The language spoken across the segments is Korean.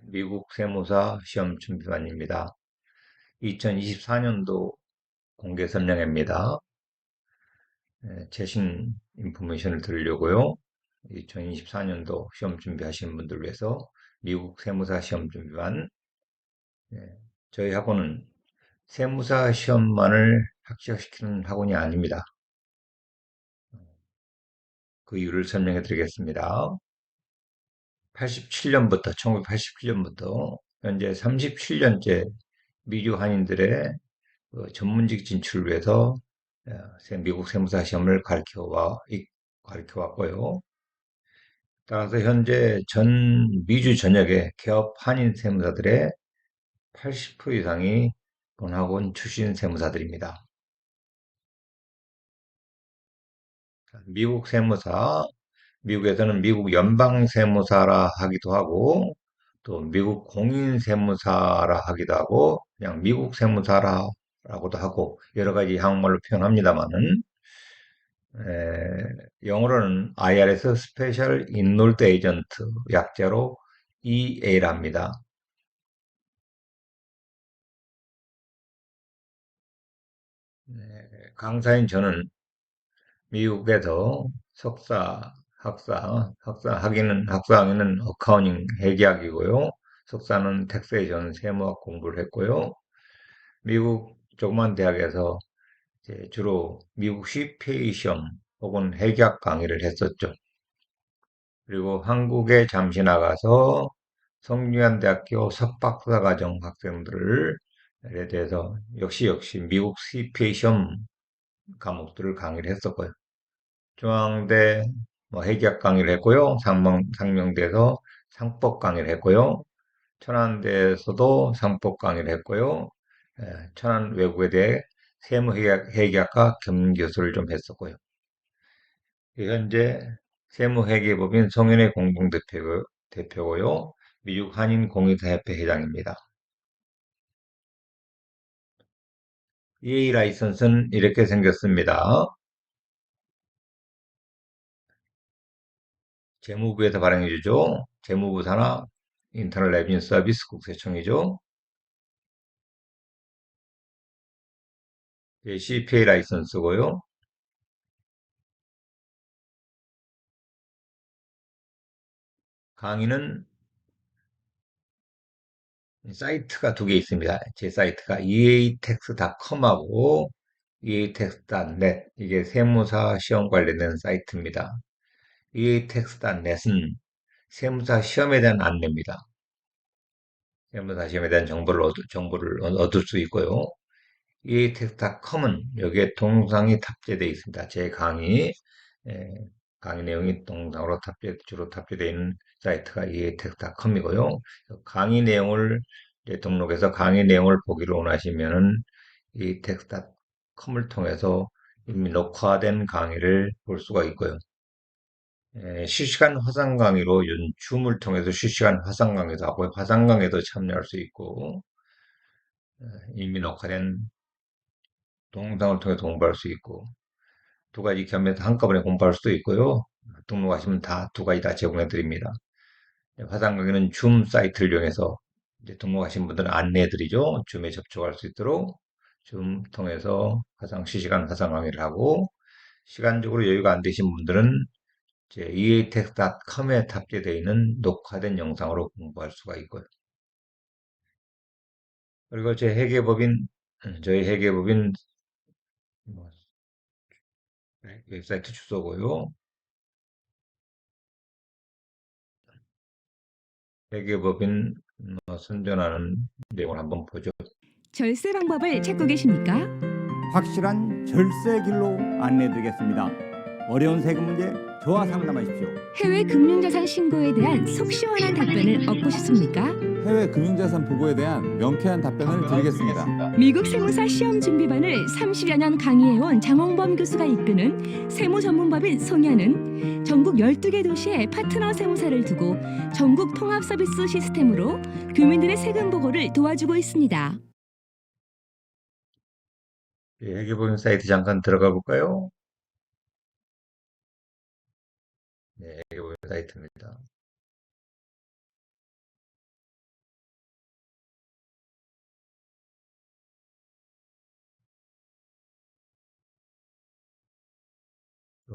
미국 세무사 시험 준비반입니다. 2024년도 공개 선량입니다. 최신 인포메이션을 드리려고요. 2024년도 시험 준비하시는 분들 위해서 미국 세무사 시험 준비반. 저희 학원은 세무사 시험만을 합격시키는 학원이 아닙니다. 그 이유를 설명해 드리겠습니다. 1987년부터 현재 37년째 미주 한인들의 전문직 진출을 위해서 미국 세무사 시험을 가르쳐 왔고요. 따라서 현재 전 미주 전역의 개업 한인 세무사들의 80% 이상이 본학원 출신 세무사들입니다. 미국 세무사, 미국에서는 미국 연방 세무사라 하기도 하고, 또 미국 공인 세무사라 하기도 하고, 그냥 미국 세무사라고도 하고, 여러 가지 한국말로 표현합니다만은, 영어로는 IRS 스페셜 인롤드 에이전트, 약자로 EA랍니다. 강사인 저는 미국에서 학사학위는 어카우닝 회계학이고요. 석사는 텍세이션 세무학 공부를 했고요. 미국 조그만 대학에서 주로 미국 CPA 시험 혹은 회계학 강의를 했었죠. 그리고 한국에 잠시 나가서 성균관대학교 석박사과정 학생들에 대해서 역시 미국 CPA 시험 과목들을 강의를 했었고요. 중앙대 회계학 강의를 했고요. 상명대에서 상법 강의를 했고요. 천안대에서도 상법 강의를 했고요. 천안 외국어대 세무회계학과 겸임교수를 좀 했었고요. 현재 세무회계법인 송현의 공동대표고요. 미국 한인공인사협회 회장입니다. EA 라이선스는 이렇게 생겼습니다. 재무부에서 발행해주죠. 재무부 산하 인터널 레비뉴 서비스 국세청이죠. CPA 라이선스고요. 강의는 사이트가 두 개 있습니다. 제 사이트가 eatax.com하고 eatax.net, 이게 세무사 시험 관련된 사이트입니다. eatax.net은 세무사 시험에 대한 안내입니다. 세무사 시험에 대한 정보를 얻을 수 있고요. eatax.com은 여기에 동영상이 탑재되어 있습니다. 제 예, 강의 내용이 동영상으로 주로 탑재되어 있는 사이트가 eatax.com이고요. 강의 내용을 이제 등록해서 강의 내용을 보기를 원하시면은 eatax.com을 통해서 이미 녹화된 강의를 볼 수가 있고요. 실시간 화상 강의로 줌을 통해서 실시간 화상 강의도 하고 화상 강의도 참여할 수 있고, 이미 녹화된 동영상을 통해서 공부할 수 있고, 두 가지 겸해서 한꺼번에 공부할 수도 있고요. 등록하시면 다 두 가지 다 제공해 드립니다. 화상 강의는 줌 사이트를 이용해서 이제 등록하신 분들은 안내해 드리죠. 줌에 접촉할 수 있도록 줌 통해서 실시간 화상 강의를 하고, 시간적으로 여유가 안 되신 분들은 이제 eatex.com에 탑재되어 있는 녹화된 영상으로 공부할 수가 있고요. 그리고 저희 회계법인 뭐, 웹사이트 주소고요. 회계법인 선전하는 내용을 한번 보죠. 절세 방법을 찾고 계십니까? 확실한 절세 길로 안내드리겠습니다. 어려운 세금 문제 저와 상담하십시오. 해외 금융자산 신고에 대한 속 시원한 답변을 얻고 싶습니까? 해외 금융자산 보고에 대한 명쾌한 답변을 드리겠습니다. 미국 세무사 시험 준비반을 30여 년 강의해온 장홍범 교수가 이끄는 세무 전문법인 송현은 전국 12개 도시에 파트너 세무사를 두고 전국 통합 서비스 시스템으로 교민들의 세금 보고를 도와주고 있습니다. 회계법인 사이트 잠깐 들어가 볼까요? 네, 회계법인 사이트입니다.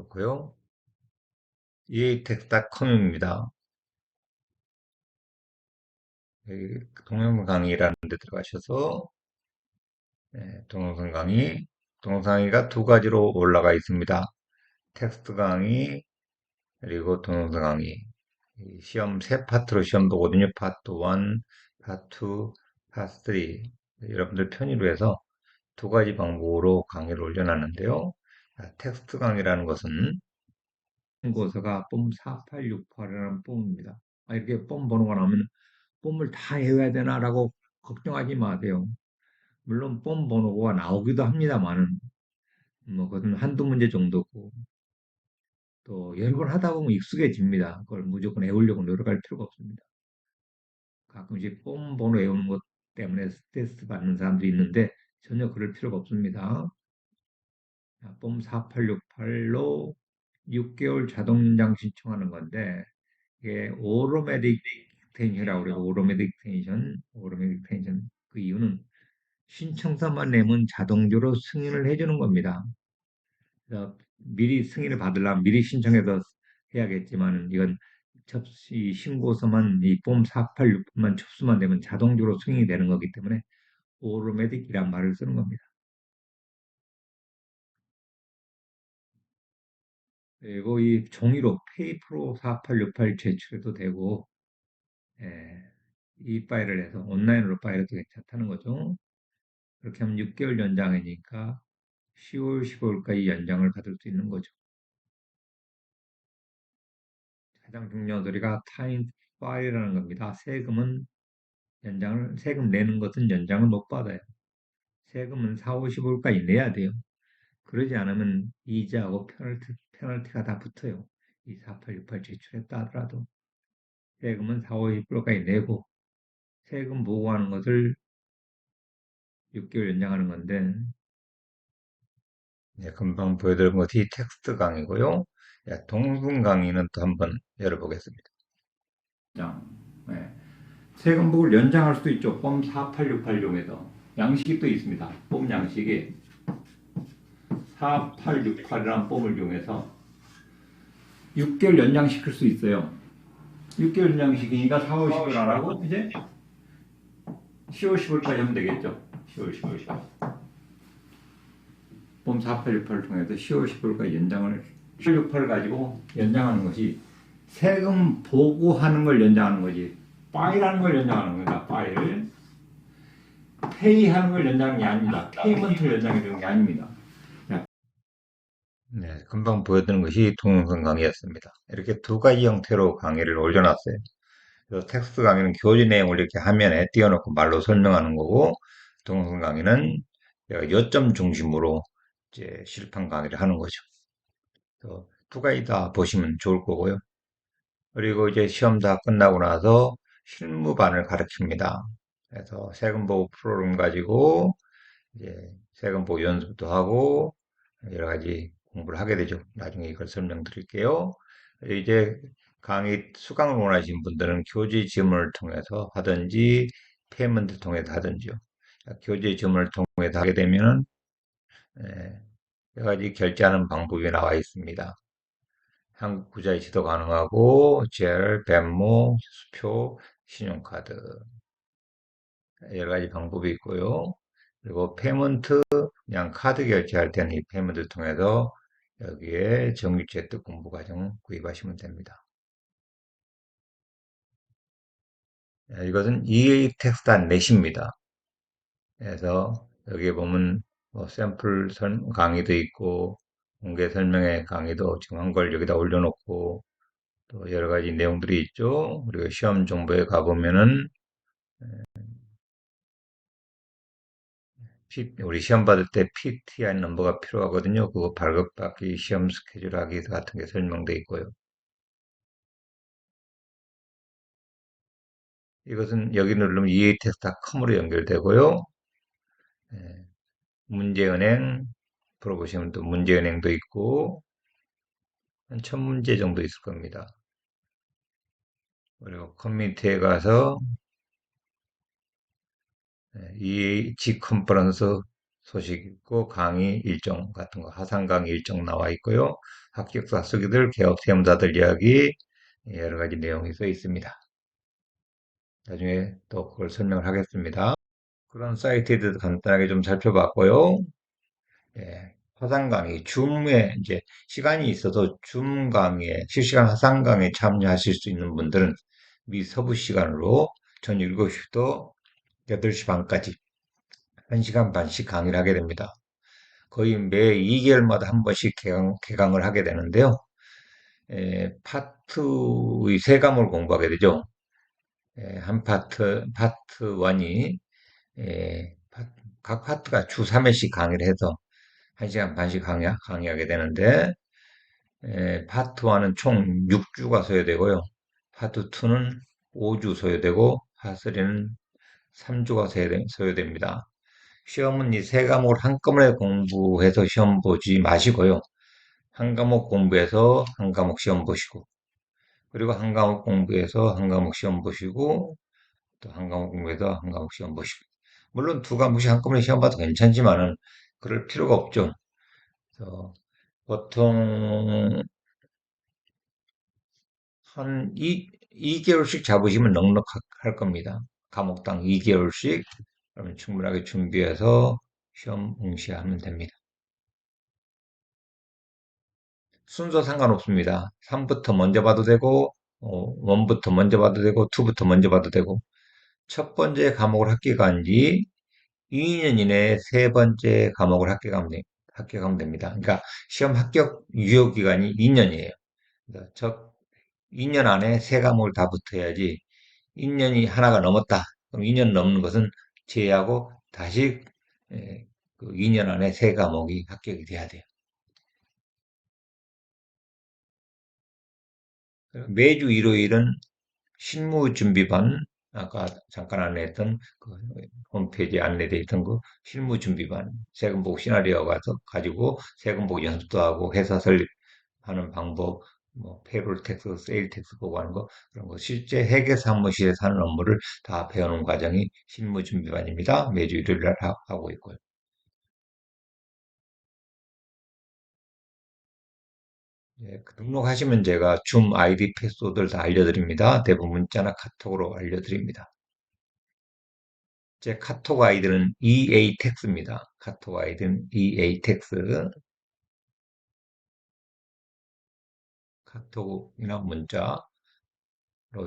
좋고요. eatex.com입니다. 여기 동영상 강의라는 데 들어가셔서 동영상 강의가 두 가지로 올라가 있습니다. 텍스트 강의 그리고 동영상 강의. 이 시험 세 파트로 시험 보거든요. 파트 1, 파트 2, 파트 3. 여러분들 편의로 해서 두 가지 방법으로 강의를 올려놨는데요. 텍스트 강의라는 것은 고서가 뽐 4868이라는 뽐입니다. 이렇게 뽐 번호가 나오면 뽐을 다 외워야 되나라고 걱정하지 마세요. 물론 뽐 번호가 나오기도 합니다만은 뭐 그것은 한두 문제 정도고 또 여러 번 하다 보면 익숙해집니다. 그걸 무조건 외우려고 노력할 필요가 없습니다. 가끔씩 뽐 번호 외우는 것 때문에 스트레스 받는 사람도 있는데 전혀 그럴 필요가 없습니다. 뽐 4868로 6개월 자동 연장 신청하는 건데 이게 오토매틱 텐션이라고 그래요. 오토매틱 텐션. 그 이유는 신청서만 내면 자동적으로 승인을 해주는 겁니다. 그래서 미리 승인을 받으려면 미리 신청해서 해야겠지만 이건 접수 신고서만 이 폼 486만 접수만 되면 자동적으로 승인이 되는 거기 때문에 오토매틱이란 말을 쓰는 겁니다. 그리고 이 종이로 페이퍼로 4868 제출해도 되고 예, 이 파일을 해서 온라인으로 파일해도 괜찮다는 거죠. 그렇게 하면 6개월 연장이니까 10월, 15월까지 연장을 받을 수 있는 거죠. 가장 중요한 소리가 타임 파일이라는 겁니다. 세금 내는 것은 연장을 못 받아요. 세금은 4, 50월까지 내야 돼요. 그러지 않으면 이자하고 페널티가 다 붙어요. 이 4868 제출했다 하더라도 세금은 4, 50월까지 내고 세금 보고하는 것을 6개월 연장하는 건데 금방 보여드린 것이 텍스트 강의고요. 동영상 강의는 또 한번 열어보겠습니다. 네. 세금복을 연장할 수도 있죠. 폼 4868 중에서 양식이 또 있습니다. 폼 양식이 4868이라는 폼을 이용해서 6개월 연장시킬 수 있어요. 6개월 연장시키니까 4, 5, 10을 안 하고 이제 10월, 10월까지 하면 되겠죠. 10월, 10월까지. 폼 4868을 통해서 10월, 10월까지 연장을 768을 가지고 연장하는 것이 세금 보고하는 걸 연장하는 거지. 파일하는 걸 연장하는 겁니다. 파일. 페이하는 걸 연장하는 게 아닙니다. 페이먼트를 연장해 주는 게 아닙니다. 네, 금방 보여드린 것이 동영상 강의였습니다. 이렇게 두 가지 형태로 강의를 올려놨어요. 그래서 텍스트 강의는 교재 내용을 이렇게 화면에 띄워놓고 말로 설명하는 거고, 동영상 강의는 요점 중심으로 이제 실판 강의를 하는 거죠. 두 가지 다 보시면 좋을 거고요. 그리고 이제 시험 다 끝나고 나서 실무반을 가르칩니다. 그래서 세금 보고 프로그램 가지고 이제 세금 보고 연습도 하고 여러 가지 공부를 하게 되죠. 나중에 이걸 설명드릴게요. 이제 강의 수강을 원하시는 분들은 교재 지문을 통해서 하든지 페이먼트 통해서 하든지요. 교재 지문을 통해서 하게 되면은 여러 가지 결제하는 방법이 나와 있습니다. 한국 구자이체도 가능하고 젤, 벤모, 수표, 신용카드 여러 가지 방법이 있고요. 그리고 페이먼트 그냥 카드 결제할 때는 이 페이먼트를 통해서 여기에 정규채택 공부과정 구입하시면 됩니다. 이것은 EA 텍스트.net입니다. 그래서 여기에 보면 뭐 샘플 강의도 있고 공개 설명회 강의도 지금 한 걸 여기다 올려놓고 또 여러 가지 내용들이 있죠. 그리고 시험 정보에 가보면은 우리 시험 받을 때 PTI 넘버가 필요하거든요. 그거 발급받기 시험 스케줄 하기 같은 게 설명되어 있고요. 이것은 여기 누르면 eatext.com으로 연결되고요. 문제은행 풀어보시면 또 문제은행도 있고 한 1000문제 정도 있을 겁니다. 그리고 커뮤니티에 가서 이 G컨퍼런스 소식 있고 강의 일정 같은 거 하상 강의 일정 나와 있고요. 합격자 쓰기들, 개업 세무사들 이야기, 여러 가지 내용이 써 있습니다. 나중에 또 그걸 설명을 하겠습니다. 그런 사이트에 대해서 간단하게 좀 살펴봤고요. 예, 화상 강의, 줌에 이제 시간이 있어서 줌 강의에, 실시간 화상 강의에 참여하실 수 있는 분들은 미 서부 시간으로 저녁 7시부터 8시 반까지 1시간 반씩 강의를 하게 됩니다. 거의 매 2개월마다 한 번씩 개강을 하게 되는데요. 파트의 세 과목을 공부하게 되죠. 한 파트 1이, 각 파트가 주 3회씩 강의를 해서 1시간 반씩 강의하게 되는데, 파트 1은 총 6주가 소요되고요. 파트 2는 5주 소요되고, 파트 3는 3주가 소요됩니다. 시험은 이 세 과목을 한꺼번에 공부해서 시험 보지 마시고요. 한 과목 공부해서 한 과목 시험 보시고, 그리고 한 과목 공부해서 한 과목 시험 보시고, 또 한 과목 공부해서 한 과목 시험 보시고. 물론 두 과목씩 한꺼번에 시험 봐도 괜찮지만은, 그럴 필요가 없죠. 그래서 보통 한 2개월씩 잡으시면 넉넉할 겁니다. 과목당 2개월씩. 그러면 충분하게 준비해서 시험 응시하면 됩니다. 순서 상관없습니다. 3부터 먼저 봐도 되고, 1부터 먼저 봐도 되고, 2부터 먼저 봐도 되고, 첫 번째 과목을 합격한 지 2년 이내에 세 번째 과목을 합격하면 됩니다. 그러니까 시험 합격 유효 기간이 2년이에요. 첫 2년 안에 세 과목을 다 붙어야지 2년이 하나가 넘었다. 그럼 2년 넘는 것은 제외하고 다시 그 2년 안에 세 과목이 합격이 돼야 돼요. 매주 일요일은 실무 준비반, 아까 잠깐 안내했던 그 홈페이지에 안내되어 있던 그 실무 준비반, 세금 보고 시나리오 가지고 세금 보고 연습도 하고 회사 설립하는 방법, 뭐 페이롤 텍스, 세일 텍스 보고 하는 거 그런 거 실제 회계 사무실에서 하는 업무를 다 배우는 과정이 실무 준비반입니다. 매주 일요일 날 하고 있고요. 예, 등록하시면 제가 줌 아이디 패스워드를 다 알려드립니다. 대부분 문자나 카톡으로 알려드립니다. 제 카톡 아이디는 EATex입니다. 카톡 아이디는 EATex. 카톡이나 문자로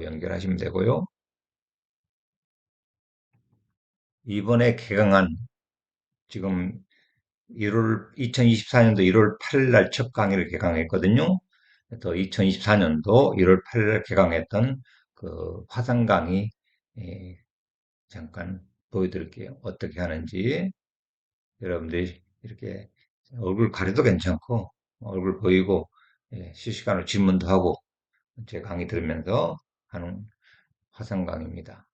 연결하시면 되고요. 이번에 개강한 지금 2024년도 1월 8일 날 첫 강의를 개강했거든요. 또 2024년도 1월 8일 날 개강했던 그 화상 강의 잠깐 보여드릴게요. 어떻게 하는지. 여러분들이 이렇게 얼굴 가려도 괜찮고 얼굴 보이고 실시간으로 질문도 하고 제 강의 들으면서 하는 화상 강의입니다.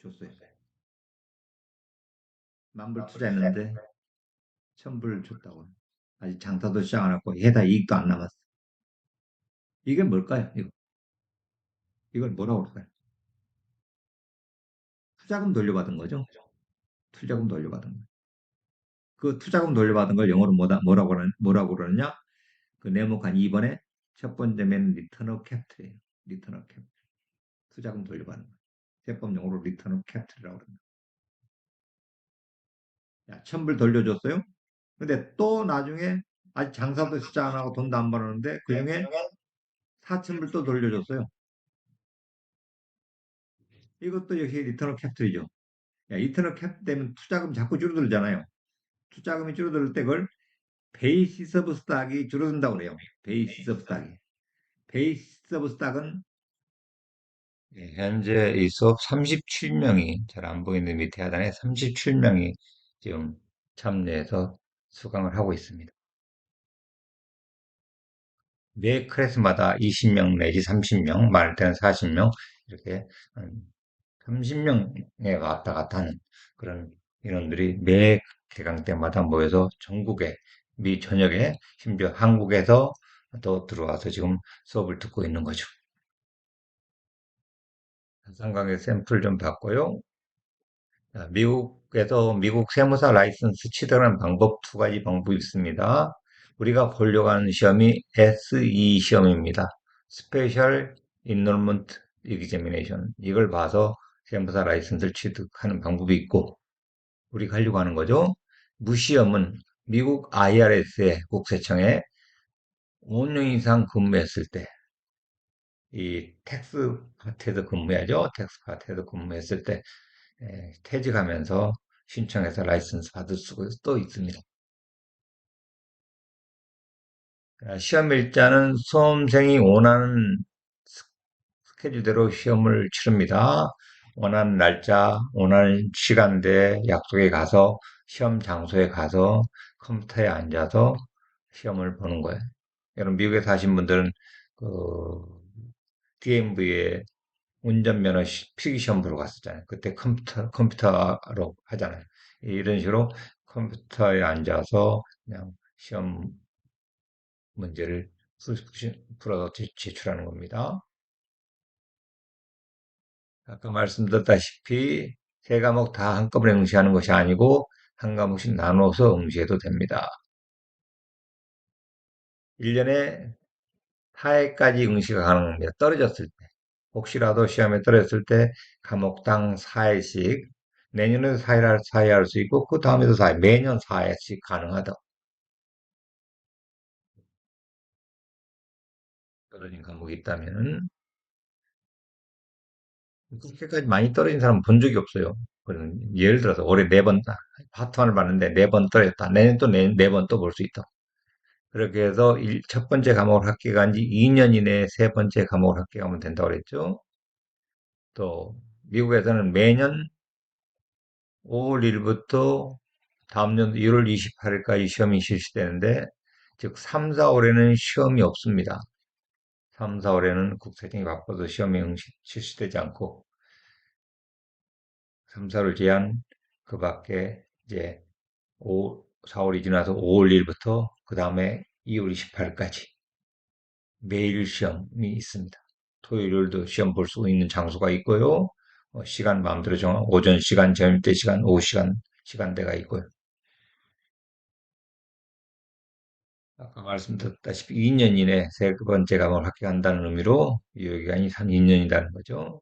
줬어요. 만불 투자했는데 1,000불 줬다고. 아직 장사도 시작 안 했고 해다 이익도 안 남았어. 이게 뭘까요? 이걸 뭐라고 그럴까요? 투자금 돌려받은 거죠? 투자금 돌려받은 거. 그 투자금 돌려받은 걸 영어로 뭐라고 그러느냐? 그 네모칸 2번에 첫 번째 맨 리턴 오브 캐피탈이에요. 리턴 오브 캐피탈. 투자금 돌려받는 거. 세법 용어로 리턴 오브 캐피탈이라고 그럽니다. 야, 1,000불 돌려줬어요? 근데 또 나중에 아직 장사도 시작 안 하고 돈도 안 벌었는데 그중에 4,000불 또 돌려줬어요. 이것도 역시 리턴 오브 캐피탈이죠. 야, 리턴 오브 캐피탈 되면 투자금 자꾸 줄어들잖아요. 투자금이 줄어들 때 그걸 베이시스 오브 스탁이 줄어든다고 그래요. 베이시스 오브 스탁이. 베이시스 오브 스탁은 현재 이 수업 37명이 잘 안 보이는 밑에 하단에 37명이 지금 참여해서 수강을 하고 있습니다. 매 클래스마다 20명 내지 30명, 많을 때는 40명 이렇게 30명에 왔다 갔다 하는 그런 인원들이 매 개강 때마다 모여서 전국에 미 전역에 심지어 한국에서 또 들어와서 지금 수업을 듣고 있는 거죠. 상강의 샘플 좀 봤고요. 미국 그래서 미국 세무사 라이선스 취득하는 방법 두 가지 방법이 있습니다. 우리가 보려고 하는 시험이 SE 시험입니다. Special Enrollment Examination. 이걸 봐서 세무사 라이선스를 취득하는 방법이 있고, 우리가 하려고 하는 거죠. 무시험은 미국 IRS의 국세청에 5년 이상 근무했을 때, 이 텍스 파트에서 근무해야죠. 텍스 파트에서 근무했을 때 퇴직하면서 신청해서 라이선스 받을 수도 있습니다. 시험 일자는 수험생이 원하는 스케줄대로 시험을 치릅니다. 원하는 날짜, 원하는 시간대 약속에 가서 시험 장소에 가서 컴퓨터에 앉아서 시험을 보는 거예요. 여러분 미국에 사신 분들은 그 DMV에 운전면허 필기시험 보러 갔었잖아요. 그때 컴퓨터로 하잖아요. 이런 식으로 컴퓨터에 앉아서 그냥 시험 문제를 풀어서 제출하는 겁니다. 아까 말씀드렸다시피 세 과목 다 한꺼번에 응시하는 것이 아니고 한 과목씩 나눠서 응시해도 됩니다. 1년에 4회까지 응시가 가능합니다. 떨어졌을 때. 혹시라도 시험에 떨어졌을 때 과목당 4회씩 내년에도 4회 할 수 있고 그 다음에도 4회, 매년 4회씩 가능하다. 떨어진 과목이 있다면 그렇게까지 많이 떨어진 사람 본 적이 없어요. 그런 예를 들어서 올해 4번 파트원을 봤는데 4번 떨어졌다. 내년 또 4번 또 볼 수 있다. 그렇게 해서 첫 번째 과목을 합격한 지 2년 이내에 세 번째 과목을 합격하면 된다고 그랬죠. 또 미국에서는 매년 5월 1일부터 다음 연도 1월 28일까지 시험이 실시되는데 즉 3, 4월에는 시험이 없습니다. 3, 4월에는 국세청이 바빠서 시험이 실시되지 않고 3, 4월 제한 그 밖에 이제 4월이 지나서 5월 1일부터 그 다음에 2월 28일까지 매일 시험이 있습니다. 토요일, 일요일도 시험 볼 수 있는 장소가 있고요. 시간 마음대로 정한 오전 시간, 저녁때 시간, 오후 시간, 시간대가 있고요. 아까 말씀드렸다시피 2년 이내 세 번째 과목을 합격한다는 의미로 유효기간이 2년이라는 거죠.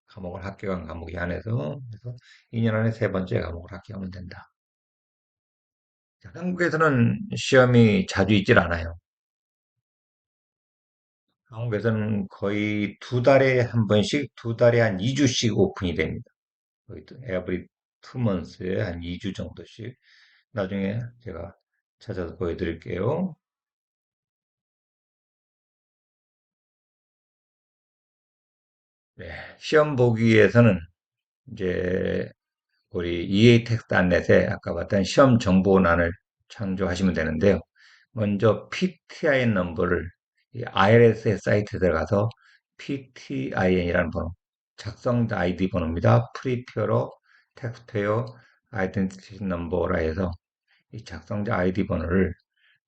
과목을 합격한 과목이 안에서 그래서 2년 안에 세 번째 과목을 합격하면 된다. 자, 한국에서는 시험이 자주 있질 않아요. 한국에서는 거의 두 달에 한 번씩, 두 달에 한 2주씩 오픈이 됩니다. 거의 every 2months에 한 2주 정도씩. 나중에 제가 찾아서 보여드릴게요. 네, 시험 보기에서는 이제 우리 EA텍스안넷에 아까 봤던 시험 정보란을 창조하시면 되는데요. 먼저 PTIN 넘버를 IRS의 사이트에 들어가서 PTIN이라는 번호, 작성자 아이디 번호입니다. Prepare Taxpayer Identity Number라 해서 이 작성자 아이디 번호를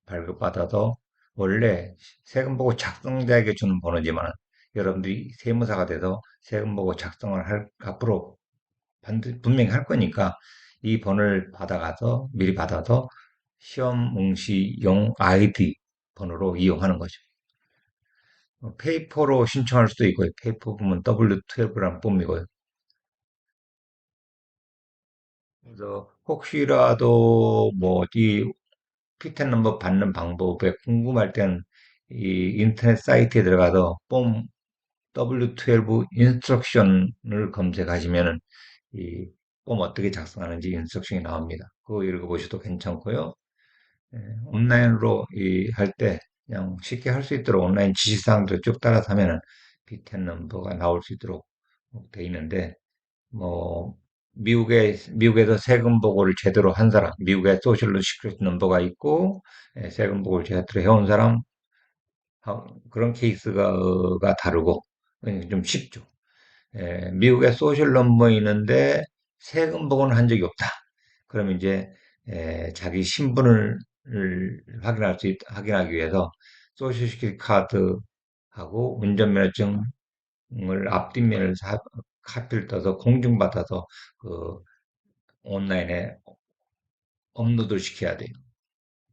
발급받아서 원래 세금 보고 작성자에게 주는 번호지만 여러분들이 세무사가 돼서 세금 보고 작성을 앞으로 분명히 할 거니까 이 번호를 받아가서 미리 받아서 시험 응시용 아이디 번호로 이용하는 거죠. 페이퍼로 신청할 수도 있고요. 페이퍼 보면 W12라는 뽐이고요. 그래서 혹시라도 이 피켓 넘버 받는 방법에 궁금할 때는 이 인터넷 사이트에 들어가서 폼 W12 인스트럭션을 검색하시면은 이 폼 어떻게 작성하는지 인스트럭션이 나옵니다. 그거 읽어보셔도 괜찮고요. 예, 온라인으로 할 때 그냥 쉽게 할 수 있도록 온라인 지시사항들 쭉 따라서 하면은 피켓 넘버가 나올 수 있도록 돼 있는데 뭐 미국에서 세금 보고를 제대로 한 사람, 미국의 소셜 시큐리티 넘버가 있고 세금 보고를 제대로 해온 사람 그런 케이스가 다르고 좀 쉽죠. 미국에 소셜 넘버 있는데 세금 보고는 한 적이 없다. 그러면 이제 자기 신분을 확인하기 위해서 소셜 시큐리티 카드하고 운전면허증을 앞뒷면을 카피를 떠서 공증받아서 그 온라인에 업로드를 시켜야 돼요.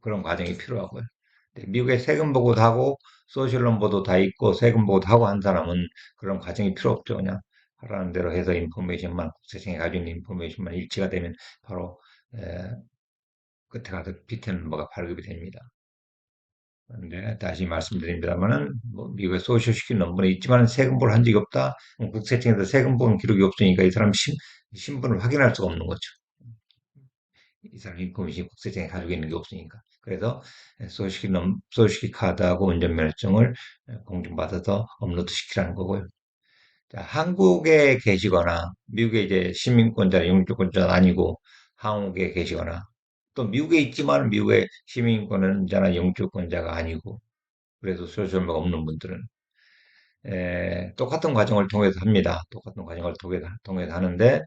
그런 과정이 필요하고요. 근데 미국에 세금 보고도 하고 소셜 넘버도 다 있고 세금 보고도 하고 한 사람은 그런 과정이 필요 없죠. 그냥 하라는 대로 해서 인포메이션만 국세청에 가지고 있는 인포메이션만 일치가 되면 바로 에, 끝에 가서 비트는 넘버가 발급이 됩니다. 그런데 다시 말씀드립니다만은 뭐 미국에 소셜시큐 넘버는 있지만 세금부를 한 적이 없다. 국세청에서 세금 보는 기록이 없으니까 이 사람 신분을 확인할 수가 없는 거죠. 이 사람 인포메이션 국세청에 가지고 있는 게 없으니까. 그래서 소식이 카드하고 운전면허증을 공증받아서 업로드 시키라는 거고요. 자, 한국에 계시거나 미국에 이제 시민권자, 영주권자는 아니고 한국에 계시거나 또 미국에 있지만 미국의 시민권자나 영주권자가 아니고 그래도 소셜가 없는 분들은 똑같은 과정을 통해서 합니다. 똑같은 과정을 통해서 하는데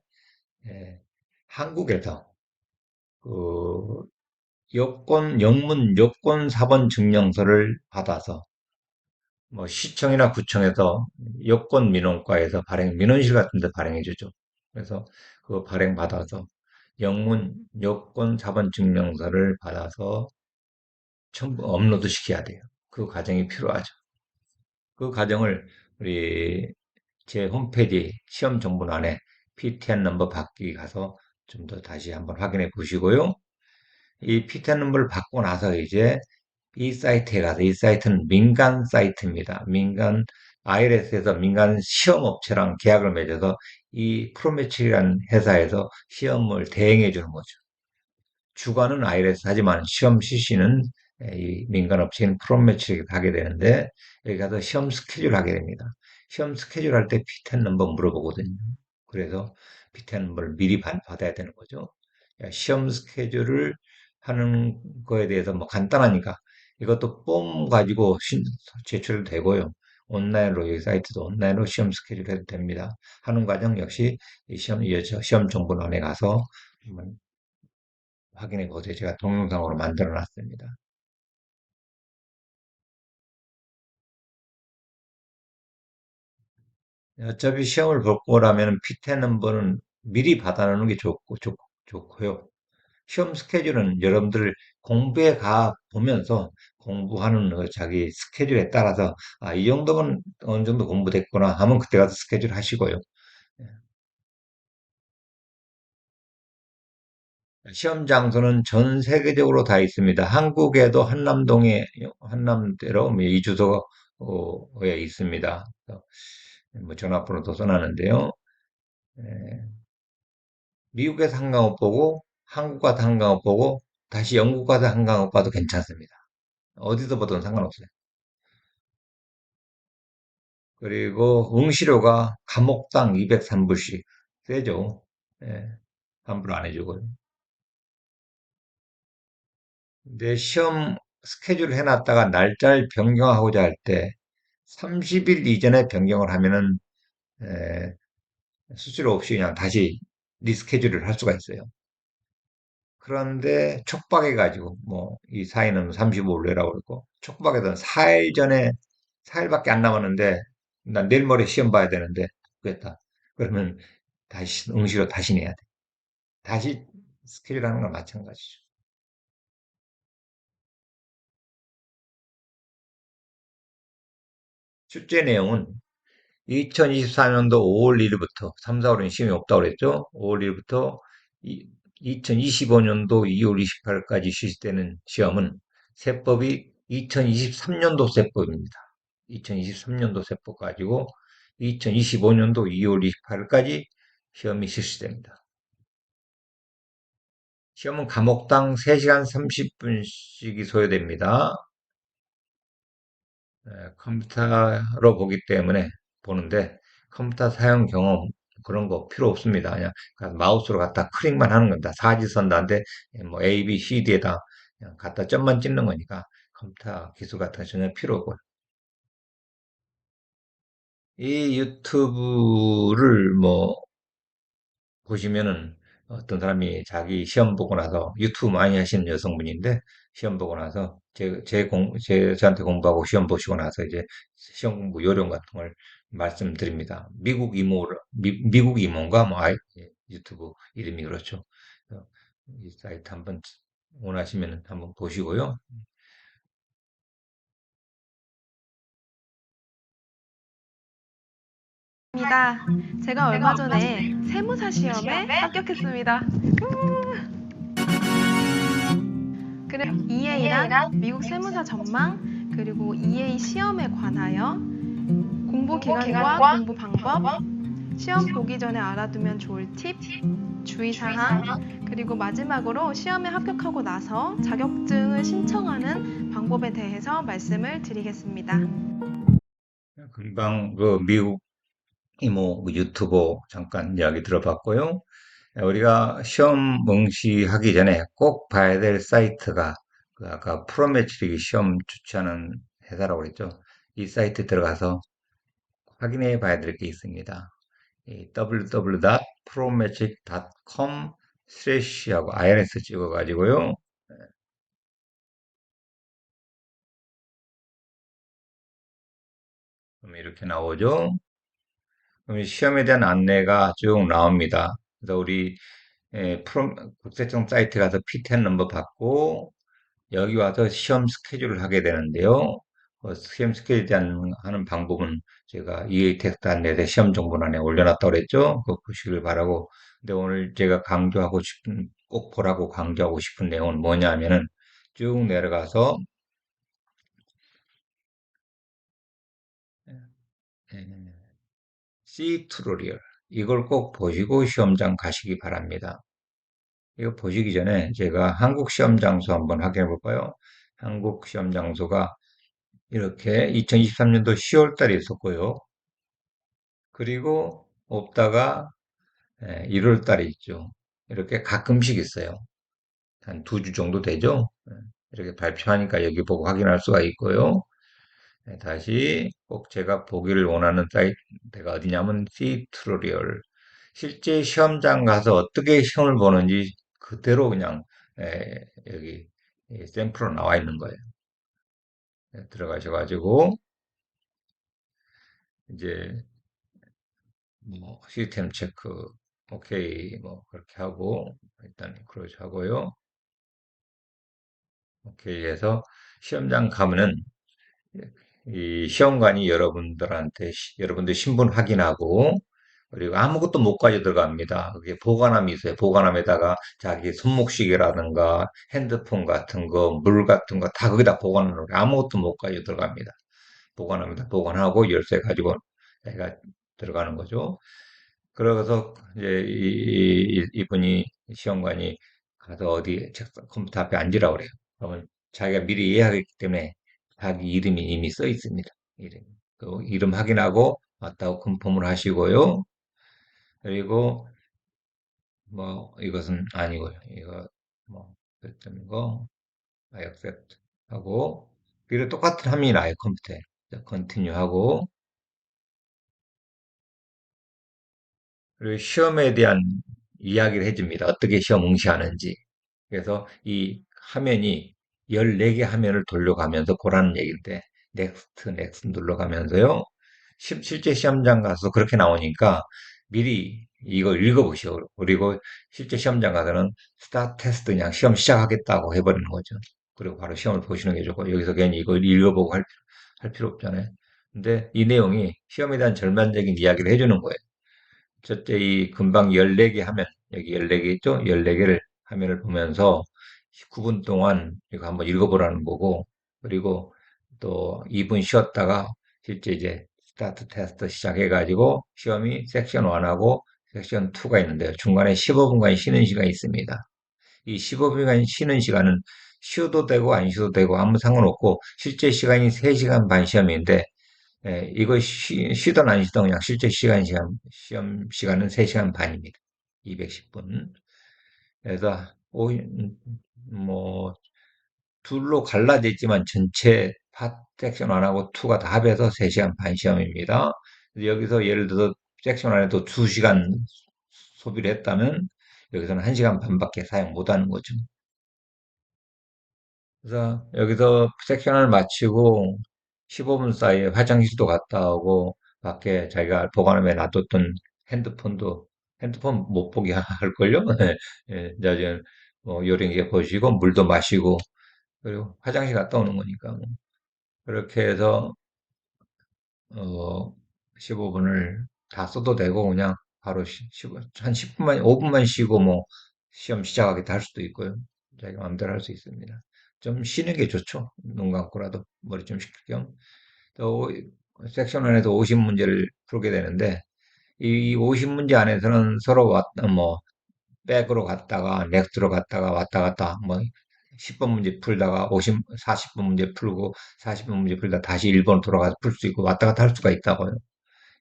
에, 한국에서 그 영문 여권 4번 증명서를 받아서 뭐 시청이나 구청에서 여권 민원과에서 민원실 같은 데 발행해 주죠. 그래서 그 발행 받아서 영문 여권 4번 증명서를 받아서 첨부 업로드 시켜야 돼요. 그 과정이 필요하죠. 그 과정을 우리 제 홈페이지 시험 정보란에 PTN 넘버 받기 가서 좀 더 다시 한번 확인해 보시고요. 이 PTN 넘버를 받고 나서 이제 이 사이트에 가서 이 사이트는 민간 사이트입니다. ILS에서 민간 시험업체랑 계약을 맺어서 이 프로메출이라는 회사에서 시험을 대행해 주는 거죠. 주관은 ILS 하지만 시험 실시는 이 민간업체인 프로메출에게 하게 되는데 여기 가서 시험 스케줄 하게 됩니다. 시험 스케줄 할 때 P10 넘버 물어보거든요. 그래서 P10 넘버를 미리 받아야 되는 거죠. 시험 스케줄을 하는 거에 대해서 뭐 간단하니까 이것도 폼 가지고 제출도 되고요. 온라인으로 여기 사이트도 온라인으로 시험 스케줄 해도 됩니다. 하는 과정 역시 이 시험 정보원에 가서 한번 확인해 보세요. 제가 동영상으로 만들어 놨습니다. 어차피 시험을 볼 거라면 피트 넘버는 미리 받아놓는 게 좋고요. 시험 스케줄은 여러분들 공부에 가 보면서 공부하는 자기 스케줄에 따라서 이 정도면 어느 정도 공부됐구나 하면 그때 가서 스케줄 하시고요. 시험 장소는 전 세계적으로 다 있습니다. 한국에도 한남대로 이 주소에 있습니다. 뭐 전화번호도 써놨는데요. 에, 미국에서 한강업 보고 한국 가서 한강업 보고 다시 영국 가서 한강업 봐도 괜찮습니다. 어디서 보든 상관없어요. 그리고 응시료가 과목당 203불씩 세죠. 예, 환불 안 해주고요. 근데 시험 스케줄 해놨다가 날짜를 변경하고자 할 때 30일 이전에 변경을 하면은 에, 수수료 없이 그냥 다시 리스케줄을 할 수가 있어요. 그런데 촉박해가지고 뭐 이 사인은 35일 내라고 그러고 촉박해서 4일 전에 4일밖에 안 남았는데 난 내일 모레 시험 봐야 되는데 그랬다. 그러면 다시 응시로 다시 내야 돼. 다시 스케줄 하는 건 마찬가지죠. 출제 내용은 2024년도 5월 1일부터 3, 4월은 시험이 없다고 그랬죠. 5월 1일부터 2025년도 2월 28일까지 실시되는 시험은 세법이 2023년도 세법입니다. 2023년도 세법 가지고 2025년도 2월 28일까지 시험이 실시됩니다. 시험은 과목당 3시간 30분씩이 소요됩니다. 컴퓨터로 보기 때문에 보는데 컴퓨터 사용 경험 그런 거 필요 없습니다. 그냥 마우스로 갖다 클릭만 하는 겁니다. 사지선 다한테 뭐 A, B, C, D에다 그냥 갖다 점만 찍는 거니까 컴퓨터 기술 같은 거 전혀 필요 없고요. 이 유튜브를 뭐 보시면은 어떤 사람이 자기 시험 보고 나서 유튜브 많이 하시는 여성분인데 시험 보고 나서 저한테 공부하고 시험 보시고 나서 이제 시험 공부 요령 같은 걸 말씀드립니다. 미국 이모인가 뭐 유튜브 이름이 그렇죠. 이 사이트 한번 원하시면 한번 보시고요. 입니다. 제가 얼마 전에 세무사 시험에 합격했습니다. 그리고 EA란 미국 세무사 전망, 그리고 EA 시험에 관하여 공부 기간과 공부 방법, 시험 보기 전에 알아두면 좋을 팁, 주의사항, 그리고 마지막으로 시험에 합격하고 나서 자격증을 신청하는 방법에 대해서 말씀을 드리겠습니다. 금방 그 미국 이모 그 유튜버 잠깐 이야기 들어봤고요. 우리가 시험 응시하기 전에 꼭 봐야 될 사이트가 그 아까 프로매치기 시험 주최하는 회사라고 그랬죠. 이 사이트 들어가서 확인해 봐야 될 게 있습니다. www.promagic.com/하고 INS 찍어가지고요. 그럼 이렇게 나오죠. 그럼 시험에 대한 안내가 쭉 나옵니다. 그래서 우리 국세청 사이트 가서 PTN 넘버 받고 여기 와서 시험 스케줄을 하게 되는데요. 시험 스케줄에 대한 하는 방법은 제가 EA 테스트 안내에 시험 정보란에 올려놨다고 그랬죠. 그거 보시길 바라고. 근데 오늘 제가 강조하고 싶은, 꼭 보라고 강조하고 싶은 내용은 뭐냐 하면은 쭉 내려가서 C 튜토리얼 이걸 꼭 보시고 시험장 가시기 바랍니다. 이거 보시기 전에 제가 한국 시험 장소 한번 확인해 볼까요? 한국 시험 장소가 이렇게 2023년도 10월 달에 있었고요. 그리고 없다가 1월 달에 있죠. 이렇게 가끔씩 있어요. 한 2주 정도 되죠. 이렇게 발표하니까 여기 보고 확인할 수가 있고요. 다시 꼭 제가 보기를 원하는 사이트가 어디냐면 C 튜토리얼. 실제 시험장 가서 어떻게 시험을 보는지 그대로 그냥 여기 샘플로 나와 있는 거예요. 들어가셔가지고 이제 뭐 시스템 체크 오케이 뭐 그렇게 하고 일단 그렇게 하고요. 오케이 해서 시험장 가면은 이 시험관이 여러분들 신분 확인하고 그리고 아무것도 못 가져 들어갑니다. 그게 보관함이 있어요. 보관함에다가 자기 손목시계라든가 핸드폰 같은 거, 물 같은 거 다 거기다 보관하는 거 아무것도 못 가져 들어갑니다. 보관함에다 보관하고 열쇠 가지고 내가 들어가는 거죠. 그러고서 이제 이분이 시험관이 가서 어디 책상 컴퓨터 앞에 앉으라고 그래요. 그러면 자기가 미리 예약했기 때문에 자기 이름이 이미 써 있습니다. 그 이름 확인하고 맞다고 컨펌을 하시고요. 그리고 뭐 이것은 아니고요. 이거 뭐 됐던 거 accept 하고 그리고 똑같은 화면이 나요 컴퓨터에. 컨티뉴 하고 그리고 시험에 대한 이야기를 해줍니다. 어떻게 시험 응시하는지. 그래서 이 화면이 14개 화면을 돌려가면서 보라는 얘기인데, 넥스트 눌러가면서요. 실제 시험장 가서 그렇게 나오니까 미리 이걸 읽어보시오. 그리고 실제 시험장 가서는 스타트 테스트 그냥 시험 시작하겠다고 해버리는 거죠. 그리고 바로 시험을 보시는 게 좋고, 여기서 괜히 이걸 읽어보고 할 필요 없잖아요. 근데 이 내용이 시험에 대한 전반적인 이야기를 해주는 거예요. 첫째, 이 금방 14개 화면, 여기 14개 있죠? 14개를 화면을 보면서 9분 동안 이거 한번 읽어보라는 거고, 그리고 또 2분 쉬었다가 실제 이제 스타트 테스트 시작해가지고 시험이 섹션 1하고 섹션 2가 있는데요. 중간에 15분간 쉬는 시간이 있습니다. 이 15분간 쉬는 시간은 쉬어도 되고 안 쉬어도 되고 아무 상관없고 실제 시간이 3시간 반 시험인데 이거 쉬던 안 쉬던 그냥 실제 시험 시간은 3시간 반입니다. 210분. 그래서, 뭐, 둘로 갈라져 있지만 전체 섹션 1하고 2가 다 합해서 3시간 반 시험입니다. 여기서 예를 들어서 섹션 1에도 2시간 소비를 했다면 여기서는 1시간 반밖에 사용 못 하는 거죠. 그래서 여기서 섹션을 마치고 15분 사이에 화장실도 갔다 오고 밖에 자기가 보관함에 놔뒀던 핸드폰도 핸드폰 못 보게 할걸요? 예, 나중에 뭐 요령있게 보시고 물도 마시고 그리고 화장실 갔다 오는 거니까 뭐. 그렇게 해서 15분을 다 써도 되고 그냥 바로 한 10분만 5분만 쉬고 뭐 시험 시작하겠다 할 수도 있고요. 자기 마음대로 할 수 있습니다. 좀 쉬는 게 좋죠. 눈 감고라도 머리 좀 식힐 겸. 또 섹션 1에서 50문제를 풀게 되는데 이 50문제 안에서는 서로 뭐 백으로 갔다가 넥스트로 갔다가 왔다 갔다 뭐 10번 문제 풀다가 40번 문제 풀고 40번 문제 풀다 다시 1번 돌아가서 풀 수 있고 왔다 갔다 할 수가 있다고요.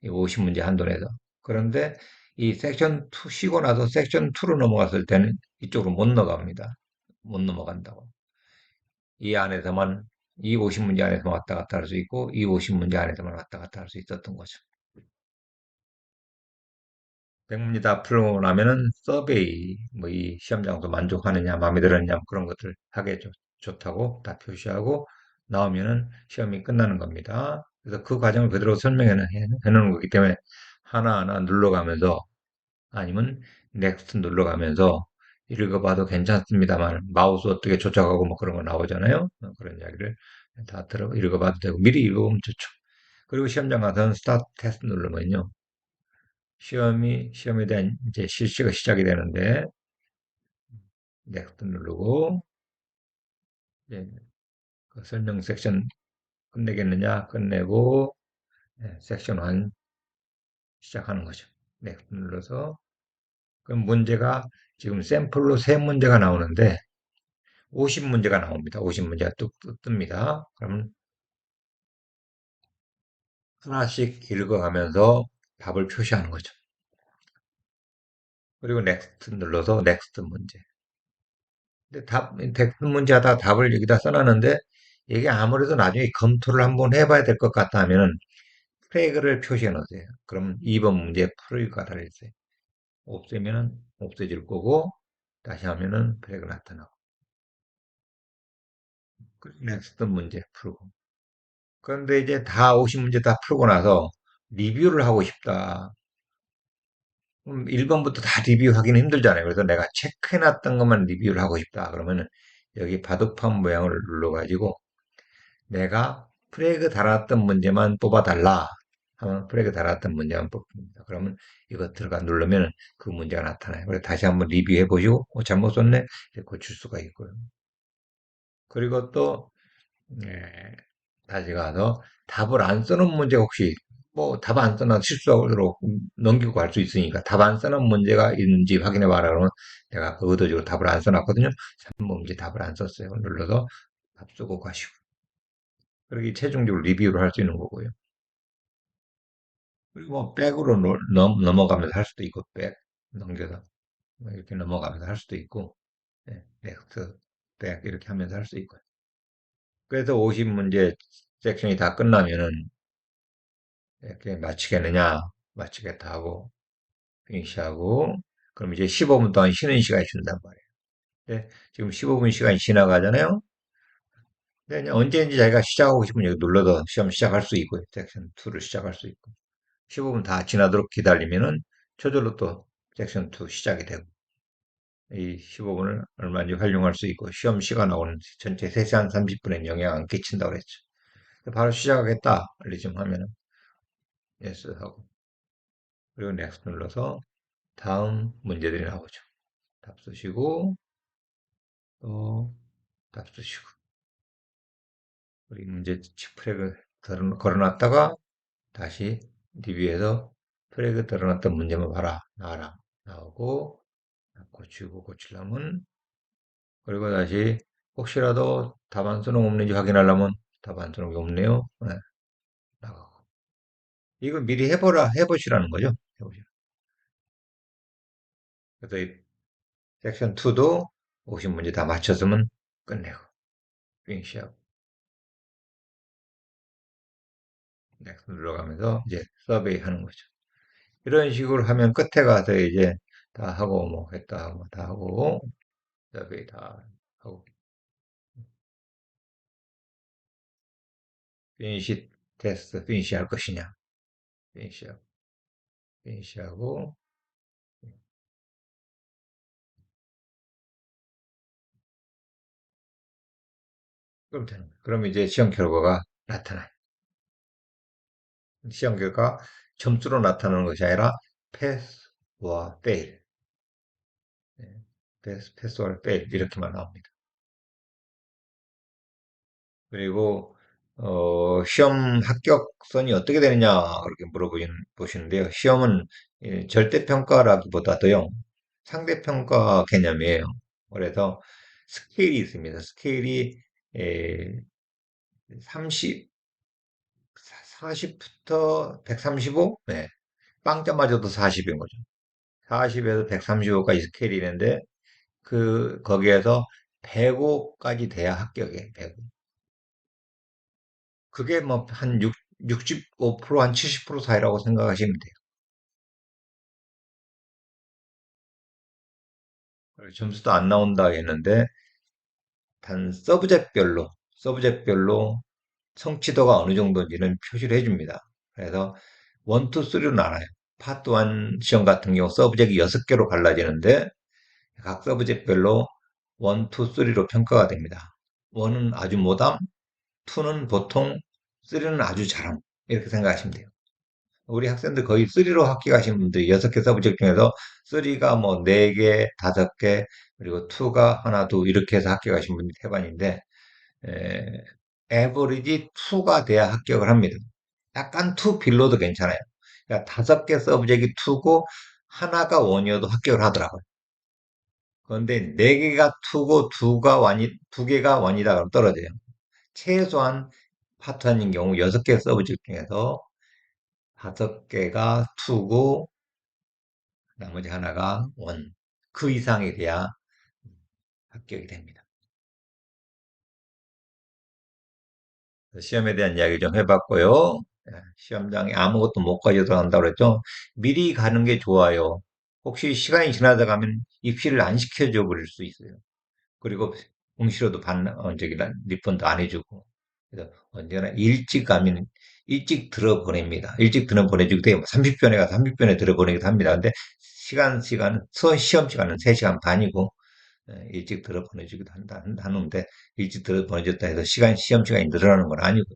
이 50문제 한도 내에서. 그런데 이 섹션 2 쉬고 나서 섹션 2로 넘어갔을 때는 이쪽으로 못 넘어갑니다. 못 넘어간다고. 이 안에서만 이 50문제 안에서만 왔다 갔다 할 수 있고 이 50문제 안에서만 왔다 갔다 할 수 있었던 거죠. 100문제 다 풀고 나면은 서베이, 뭐 이 시험 장소 만족하느냐, 마음에 들었냐, 뭐 그런 것들 하게 좋다고 다 표시하고 나오면은 시험이 끝나는 겁니다. 그래서 그 과정을 그대로 설명해 놓은 거기 때문에 하나하나 눌러가면서 아니면 넥스트 눌러가면서 읽어봐도 괜찮습니다만 마우스 어떻게 조작하고 뭐 그런 거 나오잖아요. 그런 이야기를 다 읽어봐도 되고 미리 읽어보면 좋죠. 그리고 시험장 가서는 스타트 테스트 누르면요. 시험에 대한 이제 실시가 시작이 되는데, 넥스트 누르고, 이제 그 설명 섹션 끝내겠느냐, 끝내고, 섹션 1 시작하는 거죠. 넥스트 눌러서, 그럼 문제가 지금 샘플로 3문제가 나오는데, 50문제가 나옵니다. 50문제가 뚝 뜹니다. 그럼 하나씩 읽어가면서 답을 표시하는 거죠. 그리고 넥스트 눌러서 넥스트 문제. 근데 텍스트 문제 하다가 답을 여기다 써놨는데, 이게 아무래도 나중에 검토를 한번 해봐야 될 것 같다 하면은, 프레그를 표시해 놓으세요. 그럼 2번 문제 풀을 거다 했어요. 없애면은 없어질 거고, 다시 하면은 프레그 나타나고. 넥스트 문제 풀고. 그런데 이제 다 50문제 다 풀고 나서 리뷰를 하고 싶다. 1번부터 다 리뷰하기는 힘들잖아요. 그래서 내가 체크해놨던 것만 리뷰를 하고 싶다. 그러면은 여기 바둑판 모양을 눌러가지고 내가 프레그 달았던 문제만 뽑아달라 하면 프레그 달았던 문제만 뽑습니다. 그러면 이거 들어가 누르면 그 문제가 나타나요. 그래서 다시 한번 리뷰해 보시고 잘못 썼네 이렇게 고칠 수가 있고요. 그리고 또 다시 가서 답을 안 써놓은 문제 혹시 뭐 답 안 써놔 실수하도록 넘기고 갈 수 있으니까 답 안 써놓은 문제가 있는지 확인해 봐라 그러면 내가 그 의도적으로 답을 안 써놨거든요. 3번 문제 답을 안 썼어요. 눌러서 답 쓰고 가시고 그렇게 최종적으로 리뷰를 할 수 있는 거고요. 그리고 뭐 백으로 넘어가면서 할 수도 있고 백 넘겨서 뭐 이렇게 넘어가면서 할 수도 있고 넥스트 백 이렇게 하면서 할 수 있고요. 그래서 50문제 섹션이 다 끝나면은 이렇게 마치겠느냐 마치겠다 하고 피니시하고 그럼 이제 15분 동안 쉬는 시간이 준단 말이에요. 근데 지금 15분 시간이 지나가잖아요. 근데 이제 언제든지 자기가 시작하고 싶으면 여기 눌러서 시험 시작할 수 있고요. 섹션 2를 시작할 수 있고 15분 다 지나도록 기다리면은 저절로 또 섹션 2 시작이 되고 이 15분을 얼마든지 활용할 수 있고 시험 시간하고는 전체 3시간 30분에 영향 안 끼친다고 그랬죠. 바로 시작하겠다 알리좀 하면은 yes 하고 그리고 next 눌러서 다음 문제들이 나오죠. 답 쓰시고 또 답 쓰시고 우리 문제 프레그 걸어놨다가 다시 리뷰해서 프레그 들어놨던 문제만 봐라 나와라 나오고 고치고 고치려면 그리고 다시 혹시라도 답안 쓰는 거 없는지 확인하려면 답안 쓰는 게 없네요. 네, 나가고. 이거 미리 해보시라는 거죠. 해보시라. 그래서 이 섹션 2도 오신 문제 다 맞췄으면 끝내고, 핑시하고, 넥스트 눌러가면서 이제 서베이 하는 거죠. 이런 식으로 하면 끝에 가서 이제 다 하고 뭐 했다 하고 다 하고, 서베이 다 하고, 피니시 테스트, 피니시 할 것이냐, 피니시하고, 피니시하고, 그럼 되는 거예요. 그럼 이제 시험 결과가 나타나요. 시험 결과 점수로 나타나는 것이 아니라 패스와 페일, 패스와 페일 이렇게만 나옵니다. 그리고 시험 합격선이 어떻게 되느냐 그렇게 보시는데요. 시험은 절대평가라기보다도요, 상대평가 개념이에요. 그래서 스케일이 있습니다. 스케일이 에, 30, 40부터 135? 네. 빵점 맞아도 40인 거죠. 40에서 135까지 스케일이 있는데, 거기에서 105까지 돼야 합격이에요. 105. 그게 뭐, 한 65%, 한 70% 사이라고 생각하시면 돼요. 점수도 안 나온다 했는데, 단 서브젝별로 성취도가 어느 정도인지는 표시를 해줍니다. 그래서 1, 2, 3로 나눠요. 파트 1 시험 같은 경우 서브젝이 6개로 갈라지는데 각 서브젝별로 1, 2, 3로 평가가 됩니다. 1은 아주 못함, 2는 보통, 3는 아주 잘함. 이렇게 생각하시면 돼요. 우리 학생들 거의 3로 합격하시는 분들이 6개 서브젝 중에서 3가 뭐 4개, 5개, 그리고 2가 하나, 둘 이렇게 해서 합격하신 분이 태반인데 에버리지 2가 돼야 합격을 합니다. 약간 2 빌로도 괜찮아요. 그러니까 5개 서브젝이 2고 하나가 1이어도 합격을 하더라고요. 그런데 4개가 2고 2개가 1이다 그러면 떨어져요. 최소한 파트 1인 경우 6개 서브젝 중에서 5개가 2고 나머지 하나가 1. 그 이상이 돼야 합격이 됩니다. 시험에 대한 이야기 좀 해봤고요. 시험장에 아무것도 못 가져도 한다고 그랬죠. 미리 가는 게 좋아요. 혹시 시간이 지나다 가면 입시를 안 시켜줘 버릴 수 있어요. 그리고 응시료도 리펀드 안 해주고. 그래서 언제나 일찍 가면 일찍 들어보냅니다. 일찍 들어보내주기도 해요. 30분에 가서 30분에 들어보내기도 합니다. 근데 시험 시간은 3시간 반이고, 일찍 들어보내주기도 하는데, 일찍 들어보내줬다 해서 시험 시간이 늘어나는 건 아니고.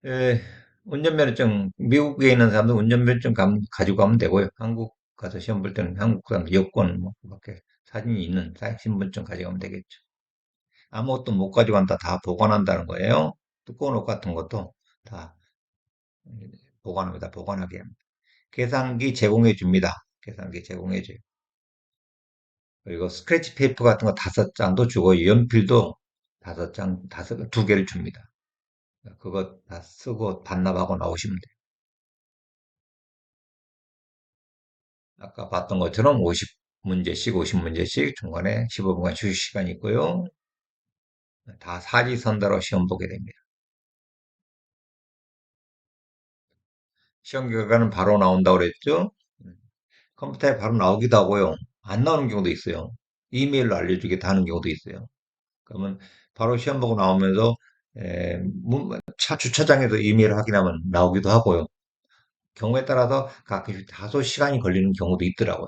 에, 운전면허증, 미국에 있는 사람들 운전면허증 가지고 가면 되고요. 한국 가서 시험 볼 때는 한국 사람 여권, 뭐, 밖에 사진이 있는 신분증 가져가면 되겠죠. 아무것도 못 가져간다 다 보관한다는 거예요. 두꺼운 옷 같은 것도 다 보관합니다. 보관하게 합니다. 계산기 제공해 줍니다. 계산기 제공해 줘요. 그리고 스크래치 페이퍼 같은 거 5장도 주고 연필도 5장, 2개를 줍니다. 그거 다 쓰고 반납하고 나오시면 돼요. 아까 봤던 것처럼 50문제씩 중간에 15분간 휴식 시간이 있고요. 다 사지선다로 시험 보게 됩니다. 시험 결과는 바로 나온다고 그랬죠? 컴퓨터에 바로 나오기도 하고요. 안 나오는 경우도 있어요. 이메일로 알려주기도 하는 경우도 있어요. 그러면 바로 시험 보고 나오면서 차 주차장에서 이메일 확인하면 나오기도 하고요. 경우에 따라서 가끔씩 다소 시간이 걸리는 경우도 있더라고요.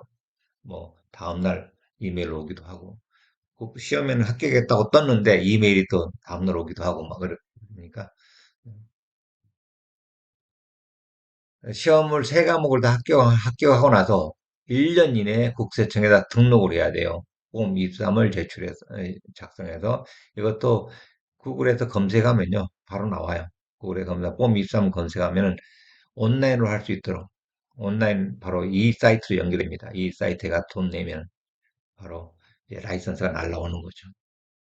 뭐 다음날 이메일 오기도 하고 그 시험에는 합격했다고 떴는데 이메일이 또 다음날 오기도 하고 막 그러니까 시험을 세 과목을 다 합격하고 나서 1년 이내에 국세청에다 등록을 해야 돼요. 폼 23을 작성해서 이것도 구글에서 검색하면요 바로 나와요. 구글에 폼 23 검색하면은 온라인으로 할 수 있도록 온라인 바로 이 사이트로 연결됩니다. 이 사이트가 돈 내면 바로 이제 라이선스가 날라오는 거죠.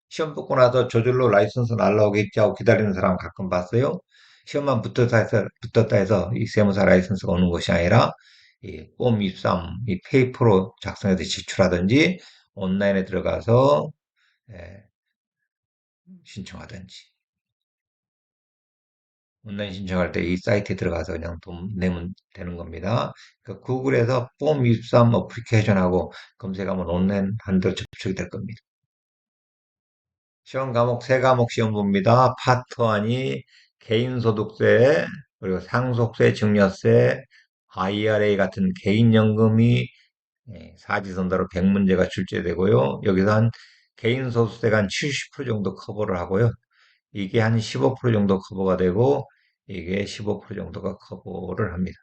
시험 붙고 나서 저절로 라이선스 날라오겠지 하고 기다리는 사람 가끔 봤어요. 시험만 붙었다 해서 이 세무사 라이선스가 오는 것이 아니라 이 폼 23, 이 페이퍼로 작성해서 제출하든지 온라인에 들어가서 예, 신청하든지 온라인 신청할 때 이 사이트에 들어가서 그냥 돈 내면 되는 겁니다. 그러니까 구글에서 폼 23 어플리케이션하고 검색하면 온라인 한대로 접속이 될 겁니다. 시험 과목 세 과목 시험 봅니다. 파트 1이 개인소득세, 그리고 상속세, 증여세, IRA 같은 개인연금이 사지선다로 100문제가 출제되고요. 여기서 한 개인 소득세가 한 70% 정도 커버를 하고요. 이게 한 15% 정도 커버가 되고 이게 15% 정도가 커버를 합니다.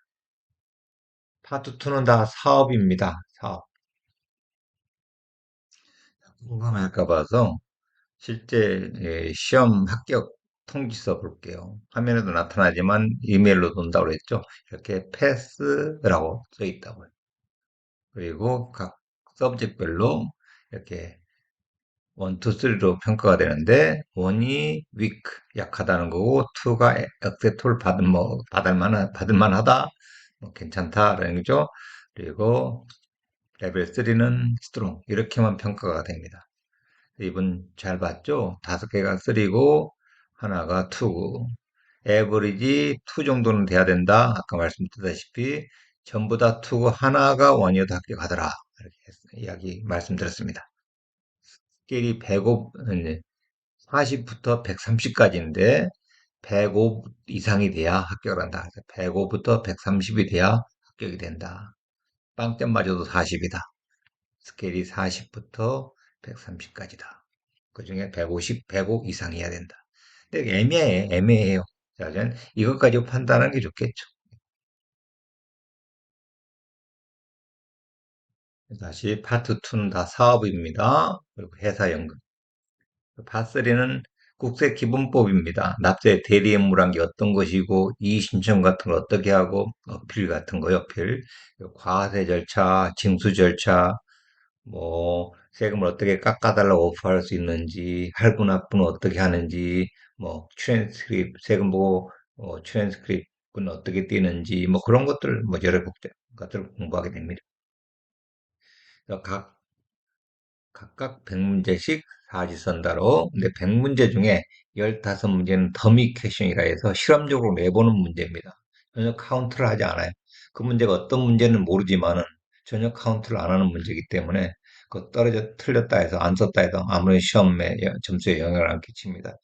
파트 2는 다 사업입니다. 사업. 궁금할까 봐서 실제 시험 합격 통지서 볼게요. 화면에도 나타나지만 이메일로도 온다고 그랬죠. 이렇게 패스라고 써 있다고요. 그리고 각 서브젝별로 이렇게 1, 2, 3로 평가가 되는데 1이 weak, 약하다는 거고 2가 acceptable, 받을 만하다, 뭐 괜찮다라는 거죠. 그리고 레벨 3는 strong, 이렇게만 평가가 됩니다. 이분 잘 봤죠? 5개가 3고 하나가 2고 에버리지 2 정도는 돼야 된다. 아까 말씀드렸다시피 전부 다 2고 하나가 1이어도 합격하더라. 이렇게 이야기 말씀드렸습니다. 스케일이 105, 40부터 130까지인데 105 이상이 돼야 합격을 한다. 그래서 105부터 130이 돼야 합격이 된다. 빵점 맞아도 40이다. 스케일이 40부터 130까지다. 그 중에 150, 105 이상이어야 된다. 근데 애매해요. 자, 전 이것까지 판단하는 게 좋겠죠. 다시 파트 2는 다 사업입니다. 그리고 회사연금. 파3는 국세기본법입니다. 납세 대리의무란 게 어떤 것이고, 이의신청 같은 걸 어떻게 하고, 어필 같은 거요, 어필. 과세 절차, 징수 절차, 뭐, 세금을 어떻게 깎아달라고 오프할 수 있는지, 할부 납부는 어떻게 하는지, 뭐, 세금 보고, 트랜스크립트는 어떻게 띄는지, 뭐, 그런 것들, 뭐, 여러 것들을 공부하게 됩니다. 그래서 각각 100문제씩 사지선다로, 근데 100문제 중에 15문제는 더미 퀘션이라 해서 실험적으로 내보는 문제입니다. 전혀 카운트를 하지 않아요. 그 문제가 어떤 문제는 모르지만은 전혀 카운트를 안 하는 문제이기 때문에 그 틀렸다 해서 안 썼다 해도 아무런 시험에 점수에 영향을 안 끼칩니다.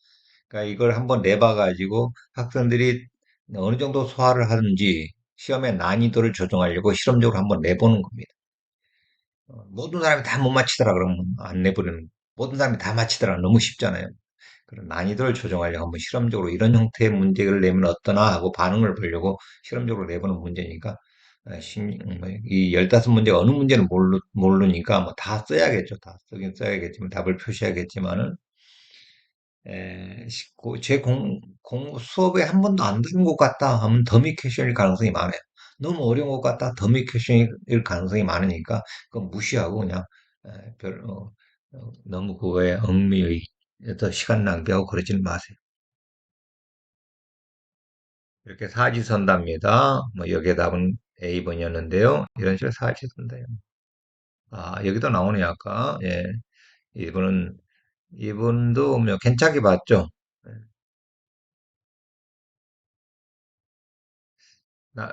그러니까 이걸 한번 내봐가지고 학생들이 어느 정도 소화를 하는지 시험의 난이도를 조정하려고 실험적으로 한번 내보는 겁니다. 모든 사람이 다 못 맞히더라 그러면 안 내버리는, 모든 사람이 다 맞히더라 너무 쉽잖아요. 그런 난이도를 조정하려고 한번 실험적으로 이런 형태의 문제를 내면 어떠나 하고 반응을 보려고 실험적으로 내보는 문제니까 이 15문제 어느 문제는 모르니까 뭐 다 써야겠죠. 다 쓰긴 써야겠지만 답을 표시하겠지만은 수업에 한 번도 안 들은 것 같다 하면 더미 퀘션일 가능성이 많아요. 너무 어려운 것 같다, 더미 퀘션일 가능성이 많으니까, 그건 무시하고 그냥, 너무 그거에 얽매여서 시간 낭비하고 그러지는 마세요. 이렇게 사지선답니다. 뭐, 여기에 답은 A번이었는데요. 이런 식으로 사지선다요. 아, 여기도 나오네요, 아까. 예. 이분은, 이분도 뭐 괜찮게 봤죠. 예.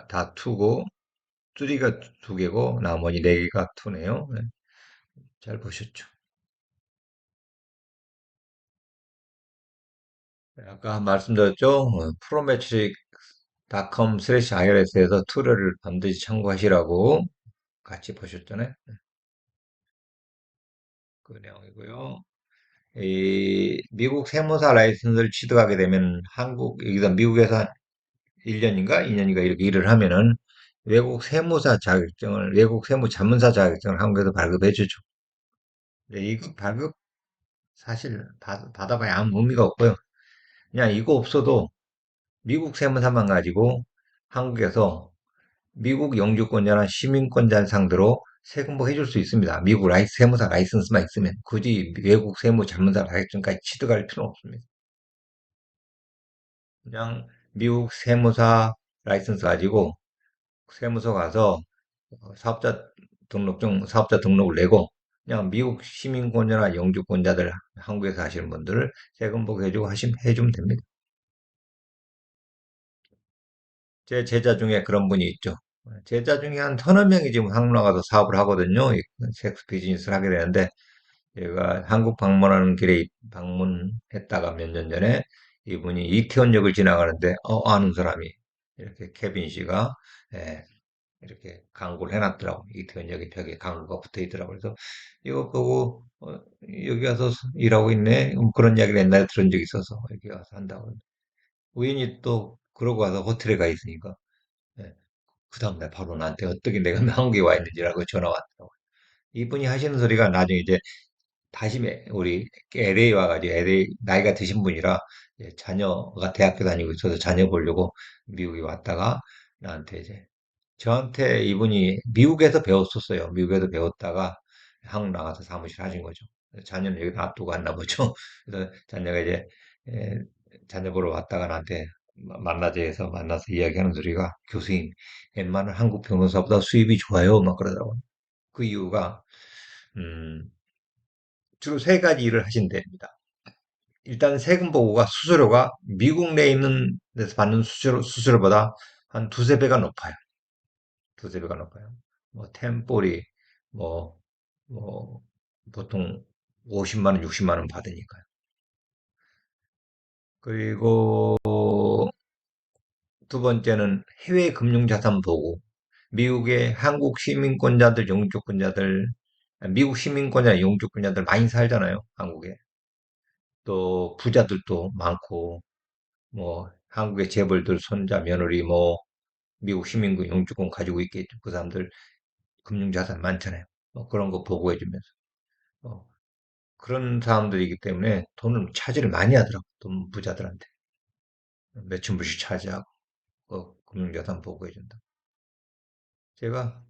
다 투고, 3가 2개고 나머지 4개가 2네요. 잘 보셨죠? 아까 말씀드렸죠? 프로메트릭.com/irs에서 툴을 반드시 참고하시라고 같이 보셨잖아요. 그 내용이고요. 이 미국 세무사 라이선스를 취득하게 되면 여기서 미국에서 한 1년인가 2년인가 이렇게 일을 하면은 외국 세무 자문사 자격증을 한국에서 발급해 주죠. 이거 발급 사실 받아봐야 아무 의미가 없고요. 그냥 이거 없어도 미국 세무사만 가지고 한국에서 미국 영주권자나 시민권자를 상대로 세금부 해줄 수 있습니다. 미국 세무사 라이선스만 있으면 굳이 외국 세무 자문사 자격증까지 취득할 필요는 없습니다. 그냥 미국 세무사 라이선스 가지고 세무서 가서 사업자 등록을 내고 그냥 미국 시민권자나 영주권자들 한국에서 하시는 분들을 세금부 해주고 해주면 됩니다. 제 제자 중에 그런 분이 있죠. 제자 중에 한 서너 명이 지금 한국 나가서 사업을 하거든요. 섹스 비즈니스를 하게 되는데, 제가 한국 방문하는 길에 방문했다가 몇 년 전에 이분이 이태원역을 지나가는데, 아는 사람이, 이렇게 케빈 씨가, 예, 이렇게 광고를 해놨더라고. 이태원 여기 벽에 광고가 붙어 있더라고. 그래서 이거 보고, 여기 와서 일하고 있네? 그런 이야기를 옛날에 들은 적이 있어서 여기 와서 한다고. 우연히 또 그러고 와서 호텔에 가 있으니까, 예, 그 다음날 바로 나한테 어떻게 내가 한국에 와 있는지라고 전화 왔더라고. 이분이 하시는 소리가 나중에 이제 다시 우리 LA 와가지고 LA 나이가 드신 분이라 이제 자녀가 대학교 다니고 있어서 자녀 보려고 미국에 왔다가 나한테 이제 저한테 이분이 미국에서 배웠었어요. 미국에서 배웠다가 한국 나가서 사무실 하신 거죠. 자녀는 여기 놔두고 왔나 보죠. 그래서 자녀가 이제 에, 자녀 보러 왔다가 나한테 만나자 해서 만나서 이야기하는 소리가 교수님, 웬만한 한국 변호사보다 수입이 좋아요. 막 그러더라고요. 그 이유가 음, 주로 세 가지 일을 하신답니다. 일단 세금 보고가 수수료가 미국 내에 있는 데서 받는 수수료보다 한 두세 배가 높아요. 두세 배가 높아요. 뭐 템포리 뭐, 뭐 보통 50만 원, 60만 원 받으니까요. 그리고 두 번째는 해외 금융자산 보고 미국의 한국 시민권자들, 영주권자들, 미국 시민권자, 영주권자들 많이 살잖아요. 한국에. 또 부자들도 많고 뭐 한국의 재벌들 손자 며느리 뭐 미국 시민권 영주권 가지고 있겠죠. 그 사람들 금융자산 많잖아요. 그런 거 보고해주면서 어, 그런 사람들이기 때문에 돈을 차지를 많이 하더라고. 돈 부자들한테 몇천 불씩 차지하고 금융자산 보고해준다. 제가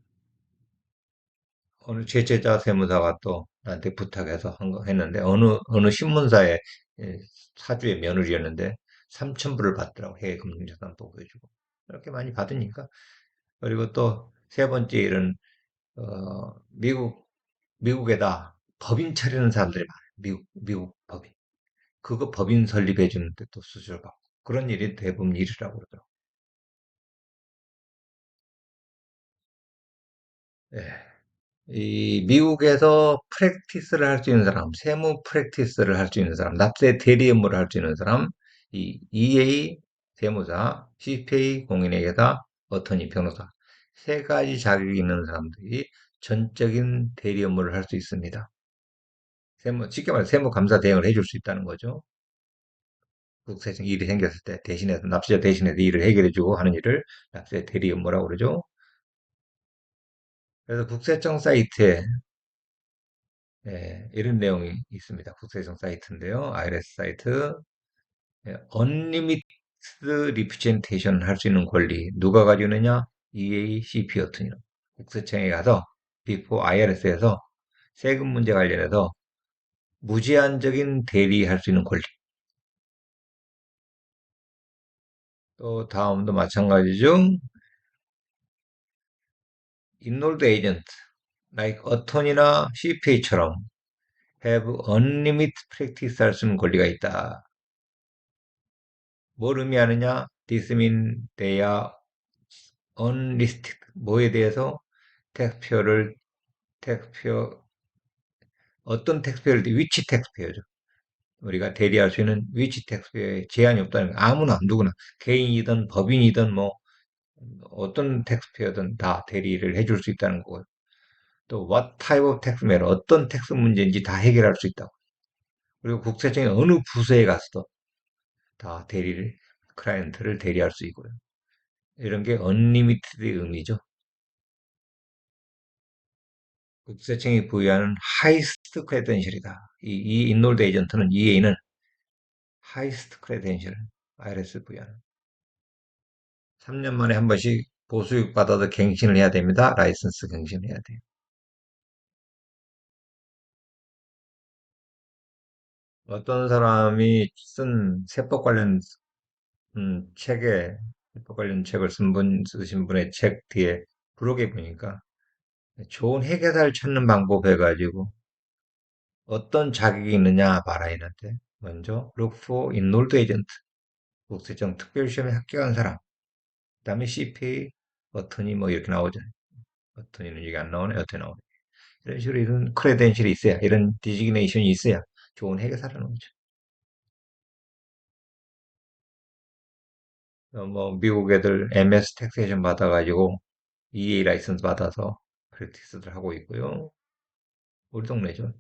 어느 제자 세무사가 또 나한테 부탁해서 한 거 했는데 어느 신문사의 예, 사주의 며느리였는데 3천 불을 받더라고. 해외 금융자산 보고해주고 이렇게 많이 받으니까. 그리고 또 세 번째 일은 미국에다 법인 차리는 사람들이 많아요. 미국 법인. 그거 법인 설립해 주는데 또 수수료 받고. 그런 일이 대부분 일이라고 그러더라고요. 예. 이 미국에서 프랙티스를 할 수 있는 사람, 세무 프랙티스를 할 수 있는 사람, 납세 대리 업무를 할 수 있는 사람, 이 EA 세무사, CPA 공인회계사, 어터니 변호사 세 가지 자격이 있는 사람들이 전적인 대리 업무를 할 수 있습니다. 쉽게 말해서 세무 감사 대행을 해줄 수 있다는 거죠. 국세청 일이 생겼을 때 대신해서 납세자 대신해서 일을 해결해주고 하는 일을 납세 대리 업무라고 그러죠. 그래서 국세청 사이트에 이런 내용이 있습니다. 국세청 사이트인데요. IRS 사이트 Unlimited Representation 할 수 있는 권리 누가 가지고 있느냐? EACP 어트니 국세청에 가서 빅4 IRS에서 세금 문제 관련해서 무제한적인 대리할 수 있는 권리. 또 다음도 마찬가지죠. Enrolled agent, like attorney나 CPA처럼 have unlimited practice 할 수 있는 권리가 있다. 뭘 의미하느냐? This means they are unlisted. 뭐에 대해서? 택표를, 택표, 어떤 택표를, 위치 택표죠. 우리가 대리할 수 있는 위치 택표에 제한이 없다는 거. 아무나, 누구나, 개인이든 법인이든 뭐, 어떤 택표든 다 대리를 해줄 수 있다는 거고요. 또, what type of tax matter, 어떤 텍스 문제인지 다 해결할 수 있다고. 그리고 국세청의 어느 부서에 가서도 다 클라이언트를 대리할 수 있고요. 이런 게 unlimited의 의미죠. 국세청이 부여하는 하이스트 크레덴셜이다. 이 인롤드 에이전트는 EA는 하이스트 크레덴셜 IRS 부여하는 3년 만에 한 번씩 보수육 받아도 갱신을 해야 됩니다. 라이선스 갱신을 해야 돼요. 어떤 사람이 쓴 세법 관련 세법 관련 책을 쓰신 분의 책 뒤에 블로그에 보니까 좋은 해결사를 찾는 방법 해가지고 어떤 자격이 있느냐 봐라 했는데 먼저 look for enrolled agent 국세청 특별시험에 합격한 사람 그 다음에 CPA 어터니 뭐 이렇게 나오잖아요. 어터니는 여기 안 나오네. 어터니 나오네. 이런 식으로 이런 크레덴셜이 있어야 이런 디지그네이션이 있어야 좋은 해결사라는 거죠. 뭐 미국 애들 MS 텍세이션 받아가지고 EA 라이선스 받아서 프랙티스를 하고 있고요. 우리 동네죠.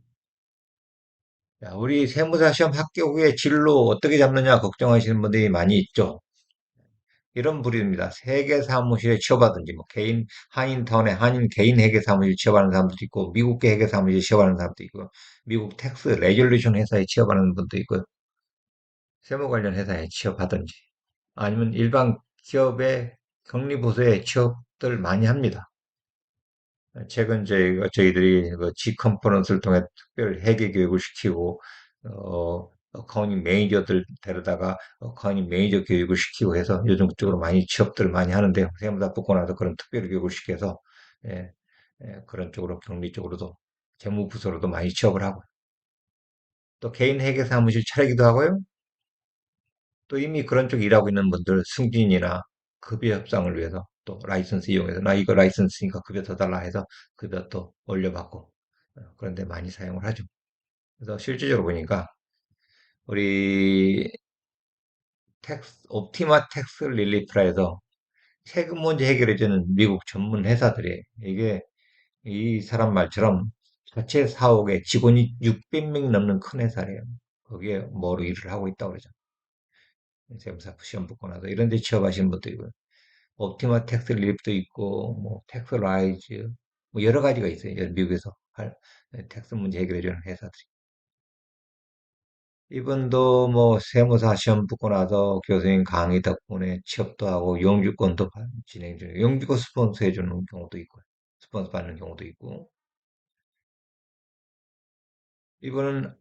자, 우리 세무사 시험 합격 후에 진로 어떻게 잡느냐 걱정하시는 분들이 많이 있죠. 이런 부류입니다. 세계 사무실에 취업하든지, 뭐, 개인, 한인타운에 한인 개인 회계 사무실 취업하는 사람도 있고, 미국계 회계 사무실 취업하는 사람도 있고, 미국 텍스 레귤레이션 회사에 취업하는 분도 있고, 세무 관련 회사에 취업하든지, 아니면 일반 기업의 격리부서에 취업들 많이 합니다. 최근 저희들이 그 G컨퍼런스를 통해 특별 회계 교육을 시키고, 어카운팅 매니저들 데려다가 어카운팅 매니저 교육을 시키고 해서 요즘 그쪽으로 많이 취업들을 많이 하는데, 세무사 붙고 나서 그런 특별 교육을 시켜서, 예, 그런 쪽으로, 격리 쪽으로도, 재무부서로도 많이 취업을 하고, 또 개인 회계 사무실 차리기도 하고요. 또 이미 그런 쪽 일하고 있는 분들 승진이나 급여 협상을 위해서 또 라이선스 이용해서 나 이거 라이선스니까 급여 더 달라 해서 급여 또 올려받고 그런데 많이 사용을 하죠. 그래서 실질적으로 보니까 우리 옵티마 텍스 릴리프라에서 세금 문제 해결해주는 미국 전문 회사들이 이게 이 사람 말처럼 자체 사옥에 직원이 600명 넘는 큰 회사래요. 거기에 뭐로 일을 하고 있다고 그러죠. 세무사 시험 붙고 나서 이런 데 취업하신 분도 있고요. 옵티마 텍스 릴립도 있고, 뭐, 텍스 라이즈, 뭐, 여러 가지가 있어요. 미국에서 할, 텍스 문제 해결해주는 회사들이. 이분도 뭐, 세무사 시험 붙고 나서 교수님 강의 덕분에 취업도 하고, 영주권도 진행 중이에요. 영주권 스폰서 해주는 경우도 있고, 스폰서 받는 경우도 있고. 이분은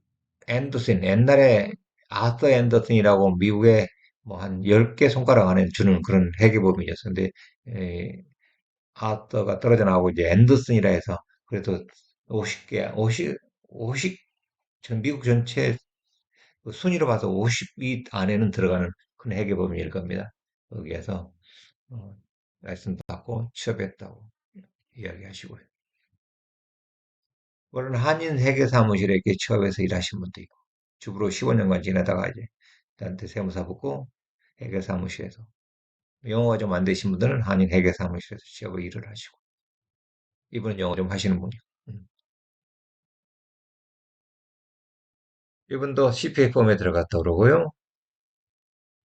앤더슨, 옛날에 아서 앤더슨이라고 미국에 뭐 한 10개 손가락 안에 주는 그런 회계법인이었는데, 아더가 떨어져 나오고 이제 앤더슨이라 해서 그래도 50개, 50, 전 미국 전체 그 순위로 봐서 50위 안에는 들어가는 큰 회계법인일 겁니다. 거기에서 어, 말씀 받고 취업했다고 이야기하시고요. 물론 한인 회계사무실에 이렇게 취업해서 일하신 분도 있고 주부로 15년간 지내다가 이제 나한테 세무사 붙고 회계사무실에서 영어가 좀 안 되신 분들은 한인 회계사무실에서 취업을 일을 하시고 이분은 영어 좀 하시는 분이요. 이분도 CPA 폼에 들어갔다 그러고요.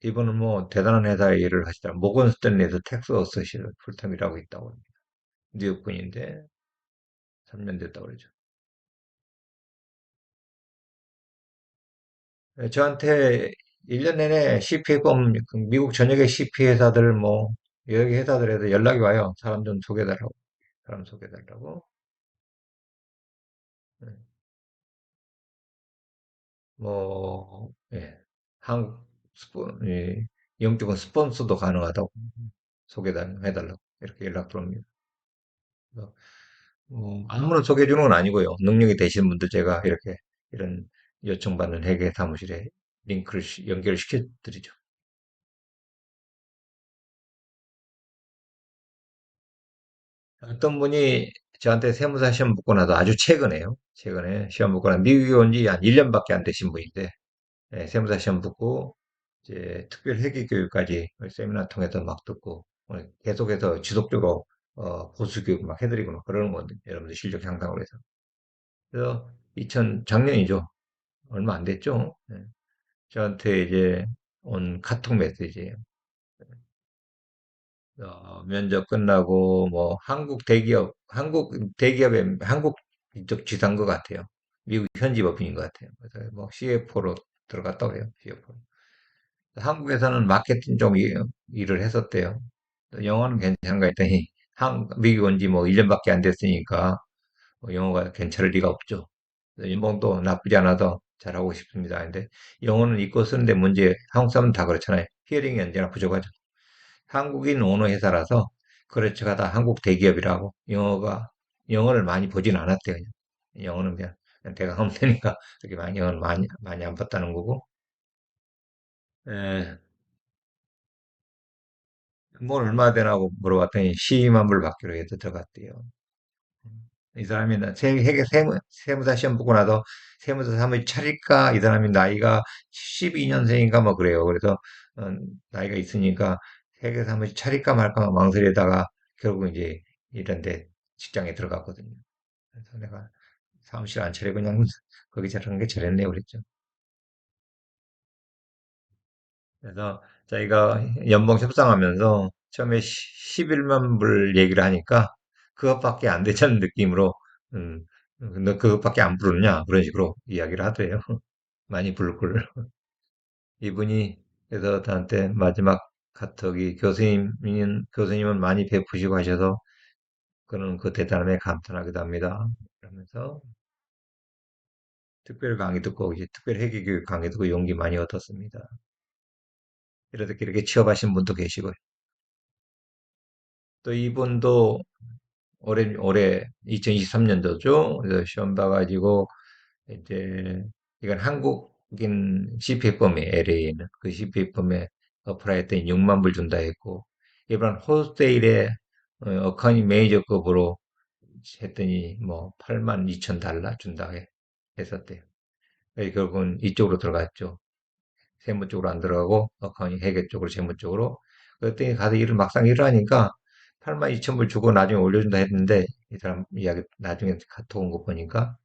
이분은 뭐 대단한 회사에 일을 하시다. 모건 스탠리에서 텍스 어소시를 풀타임 일하고 있다고 합니다. 뉴욕 분인데 3년 됐다고 그러죠. 저한테 1년 내내 CPA 폼, 그 미국 전역의 CPA 회사들 뭐 여러 개 회사들에서 연락이 와요. 사람 좀 소개해달라고. 사람 소개해달라고. 네. 뭐, 예. 한국 영주권 스폰서도 가능하다고 소개해달라고 이렇게 연락 들어옵니다. 그래서 아무나 소개해 주는 건 아니고요. 능력이 되시는 분들 제가 이렇게 이런 요청받는 회계 사무실에 링크를 연결시켜 드리죠. 어떤 분이 저한테 세무사 시험 붙고 나서 아주 최근에요. 최근에 시험 붙고 나서 미국에 온 지 한 1년밖에 안 되신 분인데 예, 세무사 시험 붙고 이제 특별 회계 교육까지 세미나 통해서 막 듣고 계속해서 지속적으로 보수 교육 막 해드리고 막 그러는 건데 여러분들 실력 향상을 위해서. 그래서 작년이죠. 얼마 안 됐죠. 예. 저한테 이제 온 카톡 메시지예요. 면접 끝나고 뭐 한국 대기업의 한국 이쪽 지사인 것 같아요. 미국 현지 법인인 것 같아요. 그래서 뭐 CFO로 들어갔다고 해요. CFO. 한국에서는 마케팅 쪽 일을 했었대요. 영어는 괜찮은가 했더니 미국 온 지 뭐 1년밖에 안 됐으니까 뭐 영어가 괜찮을 리가 없죠. 연봉도 나쁘지 않아서 잘하고 싶습니다. 근데 영어는 읽고 쓰는데 문제, 한국 사람은 다 그렇잖아요. 히어링이 언제나 부족하죠. 한국인 오너 회사라서 그렇죠 하다 한국 대기업이라고 영어를 많이 보진 않았대요. 그냥. 영어는 그냥 대강 하면 되니까 그렇게 영어를 많이 안 봤다는 거고. 에, 뭘 얼마 되나고 물어봤더니 12만 불 받기로 해서 들어갔대요. 이 사람이 세무사 시험 보고 나서 세무사 사무실 차릴까? 이 사람이 나이가 12년생인가 뭐 그래요. 그래서 어, 나이가 있으니까 세계 사무실 차릴까 말까 망설이다가 결국 이제 이런 데 직장에 들어갔거든요. 그래서 내가 사무실 안 차리고 그냥 거기 저런 게 잘했네 그랬죠. 그래서 저희가 연봉 협상하면서 처음에 11만 불 얘기를 하니까 그것밖에 안 되자는 느낌으로 음, 너 그것밖에 안 부르냐 그런 식으로 이야기를 하더래요. 많이 부를 걸. 이분이 그래서 저한테 마지막 카톡이 교수님은 많이 베푸시고 하셔서 그는 그 대단함에 감탄하기도 합니다. 그러면서 특별 강의 듣고 이제 특별 회계교육 강의 듣고 용기 많이 얻었습니다. 이렇게 취업하신 분도 계시고요. 또 이분도 올해 2023년도죠. 그래서 시험 봐가지고 이제 이건 한국인 CPA 펌이에요. LA에는 그 CPA 펌에 어플라이 했더니 6만 불 준다 했고 이번 호스테일에 어카운팅 매니저급으로 했더니 뭐 8만 2천 달러 준다 했었대요. 그래서 결국은 이쪽으로 들어갔죠. 세무 쪽으로 안 들어가고 어카운팅 회계 쪽으로 재무 쪽으로 그랬더니 가서 일을 막상 일을 하니까 8만 2천 불 주고 나중에 올려준다 했는데 이 사람 이야기 나중에 카톡 온 거 보니까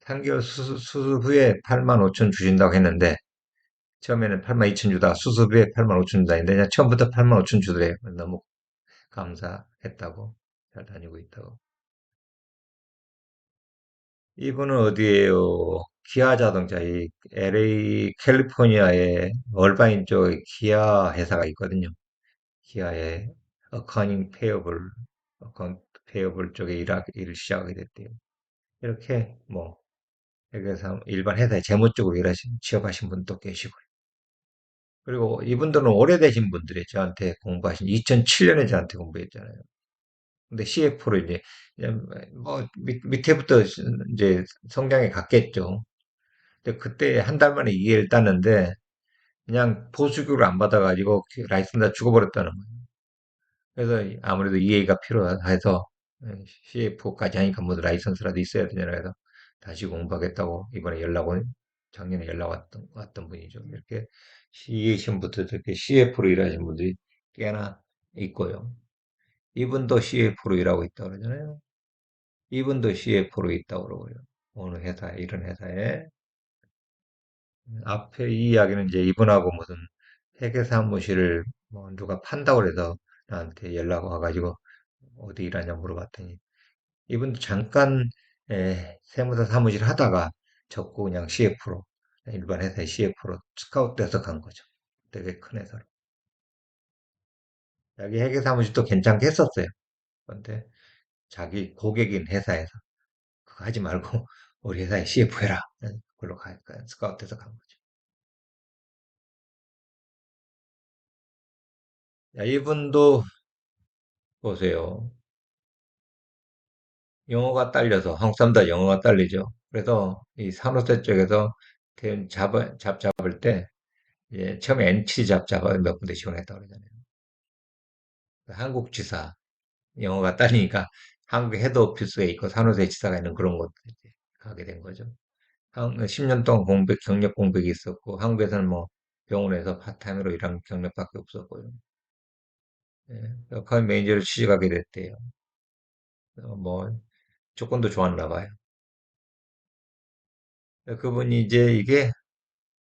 3개월 수습 후에 8만 5천 주신다고 했는데 처음에는 8만 2천 주다가 수습 후에 8만 5천 준다 했는데 그냥 처음부터 8만 5천 주더래요. 너무 감사했다고 잘 다니고 있다고. 이분은 어디에요? 기아 자동차, 이 LA 캘리포니아에 얼바인 쪽에 기아 회사가 있거든요. 기아의 어카운팅 페이어블, 어카운트 페이어블 쪽에 일을 시작하게 됐대요. 이렇게 뭐 여기서 일반 회사에 재무 쪽으로 취업하신 분도 계시고요. 그리고 이분들은 오래되신 분들이 저한테 공부하신 2007년에 저한테 공부했잖아요. 근데 CF로 이제 뭐 밑에부터 이제 성장해 갔겠죠. 근데 그때 한 달 만에 2회를 땄는데 그냥 보수교육을 안 받아가지고 라이센스 다 죽어버렸다는 거예요. 그래서 아무래도 EA가 필요해서 CF까지 하니까 뭐 라이선스라도 있어야 되잖아요. 그래서 다시 공부하겠다고 이번에 작년에 연락 왔던 분이죠. 이렇게 CE이션부터 이렇게 CF로 일하신 분들이 꽤나 있고요. 이분도 CF로 일하고 있다고 그러잖아요. 이분도 CF로 있다고 그러고요. 어느 회사에, 이런 회사에. 앞에 이 이야기는 이제 이분하고 무슨 회계 사무실을 뭐 누가 판다고 그래서 나한테 연락 와가지고 어디 일하냐 물어봤더니 이분도 잠깐 세무사 사무실 하다가 접고 그냥 CF로 일반 회사의 CF로 스카웃돼서 간 거죠. 되게 큰 회사로. 자기 회계 사무실도 괜찮게 했었어요. 그런데 자기 고객인 회사에서 그거 하지 말고 우리 회사에 CF 해라. 그걸로 스카웃돼서 간 거죠. 야, 이분도 보세요. 영어가 딸려서 한국 사람들 영어가 딸리죠. 그래서 이 산호세 쪽에서 잡을 때 처음에 NC 잡 몇 군데 지원했다고 그러잖아요. 한국 지사 영어가 딸리니까 한국 헤드 오피스에 있고 산호세 지사가 있는 그런 곳 이제 가게 된 거죠. 10년 동안 경력 공백이 있었고 한국에서는 뭐 병원에서 파타임으로 일한 경력밖에 없었고요. 역할 매니저를 취직하게 됐대요. 뭐 조건도 좋았나 봐요. 그분이 이제 이게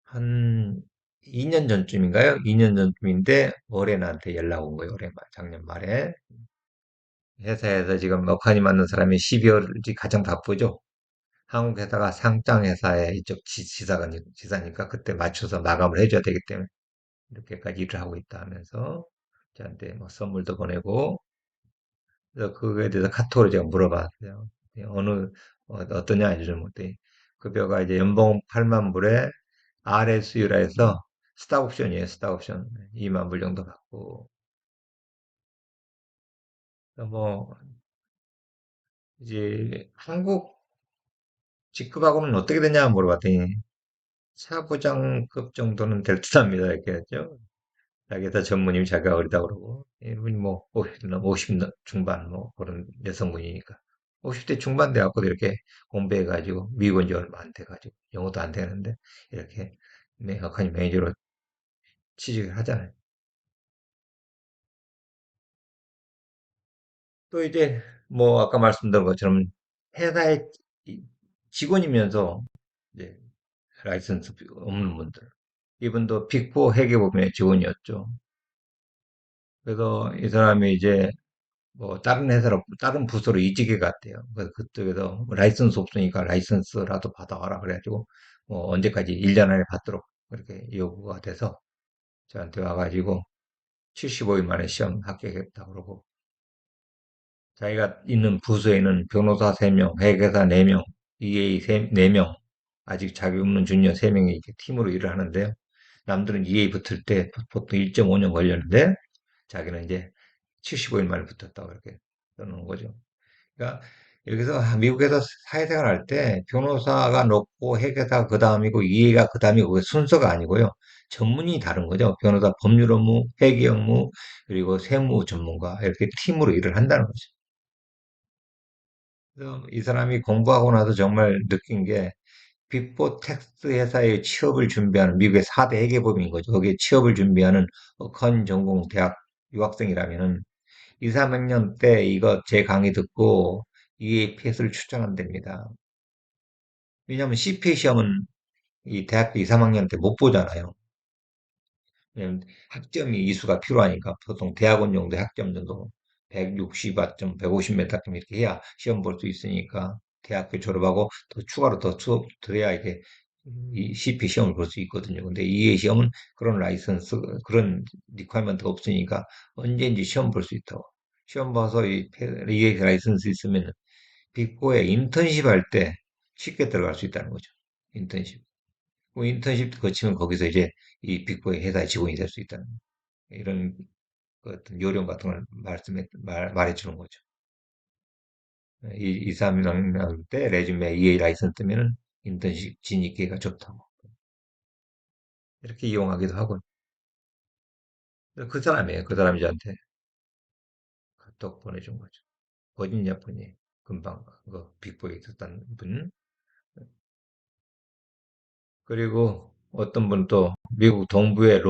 한 2년 전쯤인가요? 2년 전쯤인데 올해 나한테 연락 온 거예요. 작년 말에. 회사에서 지금 먹하니 맞는 사람이 12월이 가장 바쁘죠. 한국 회사가 상장 회사에 이쪽 지사니까 그때 맞춰서 마감을 해줘야 되기 때문에 이렇게까지 일을 하고 있다 하면서 저한테 뭐 선물도 보내고 그래서 그거에 대해서 카톡으로 제가 물어봤어요. 어떠냐 요즘 어때? 급여가 이제 연봉 8만 불에 RSU라 해서 스탁 옵션이에요. 스탁 옵션 2만 불 정도 받고 뭐 이제 한국 직급하고는 어떻게 되냐 물어봤더니 사부장급 정도는 될 듯합니다. 이렇게 했죠. 자기가 전무님 자기가 어리다 그러고 이분이 뭐 50 중반 뭐 그런 여성분이니까 50대 중반 돼갖고 이렇게 공부해가지고 미국 온지 얼마 안 돼가지고 영어도 안 되는데 이렇게 명확한 매니저로 취직을 하잖아요. 또 이제 뭐 아까 말씀드린 것처럼 회사의 직원이면서 이제 라이선스 없는 분들. 이분도 빅4 회계법인의 직원이었죠. 그래서 이 사람이 이제 뭐 다른 회사로 다른 부서로 이직해 갔대요. 그래서 그쪽에서 뭐 라이선스 없으니까 라이선스라도 받아와라 그래가지고 뭐 언제까지 1년 안에 받도록 그렇게 요구가 돼서 저한테 와가지고 75일 만에 시험 합격했다 그러고 자기가 있는 부서에는 변호사 3명, 회계사 4명, EA 4명, 아직 자격 없는 주니어 3명이 이렇게 팀으로 일을 하는데요. 남들은 EA 붙을 때 보통 1.5년 걸렸는데 자기는 이제 75일 만에 붙었다고 그렇게 써놓은 거죠. 그러니까 여기서 미국에서 사회생활 할 때 변호사가 높고 회계사 그 다음이고 이해가 그 다음이고 그 순서가 아니고요. 전문이 다른 거죠. 변호사 법률 업무, 회계 업무, 그리고 세무 전문가 이렇게 팀으로 일을 한다는 거죠. 그래서 이 사람이 공부하고 나서 정말 느낀 게 빅포 텍스 회사에 취업을 준비하는 미국의 4대 회계법인 거죠. 거기에 취업을 준비하는 컨 전공 대학 유학생이라면은 2, 3학년 때 이거 제 강의 듣고 EAPS를 추천한답니다. 왜냐하면 CPA 시험은 이 대학교 2, 3학년 때 못 보잖아요. 왜냐면 학점이 이수가 필요하니까 보통 대학원 정도 학점 정도 160점, 150m점 이렇게 해야 시험 볼 수 있으니까 대학교 졸업하고 더 추가로 더 수업 들어야 이게 이 CP 시험을 볼 수 있거든요. 근데 EA 시험은 그런 라이선스, 그런 리퀘어먼트가 없으니까 언제든지 시험 볼 수 있다고. 시험 봐서 이 EA 라이선스 있으면 빅4에 인턴십 할 때 쉽게 들어갈 수 있다는 거죠. 인턴십. 그 인턴십 거치면 거기서 이제 이 빅4의 회사의 직원이 될 수 있다는 이런 그 어떤 요령 같은 걸 말해 주는 거죠. 이 3년 때 레주메 EA 라이선스 뜨면은 인턴십 진입 기회가 좋다고. 이렇게 이용하기도 하고. 그 사람이에요. 그 사람이 저한테 카톡 보내준 거죠. 어딨냐 분이. 금방 그 빅4에 있었다는 분. 그리고 어떤 분은 또 미국 동부의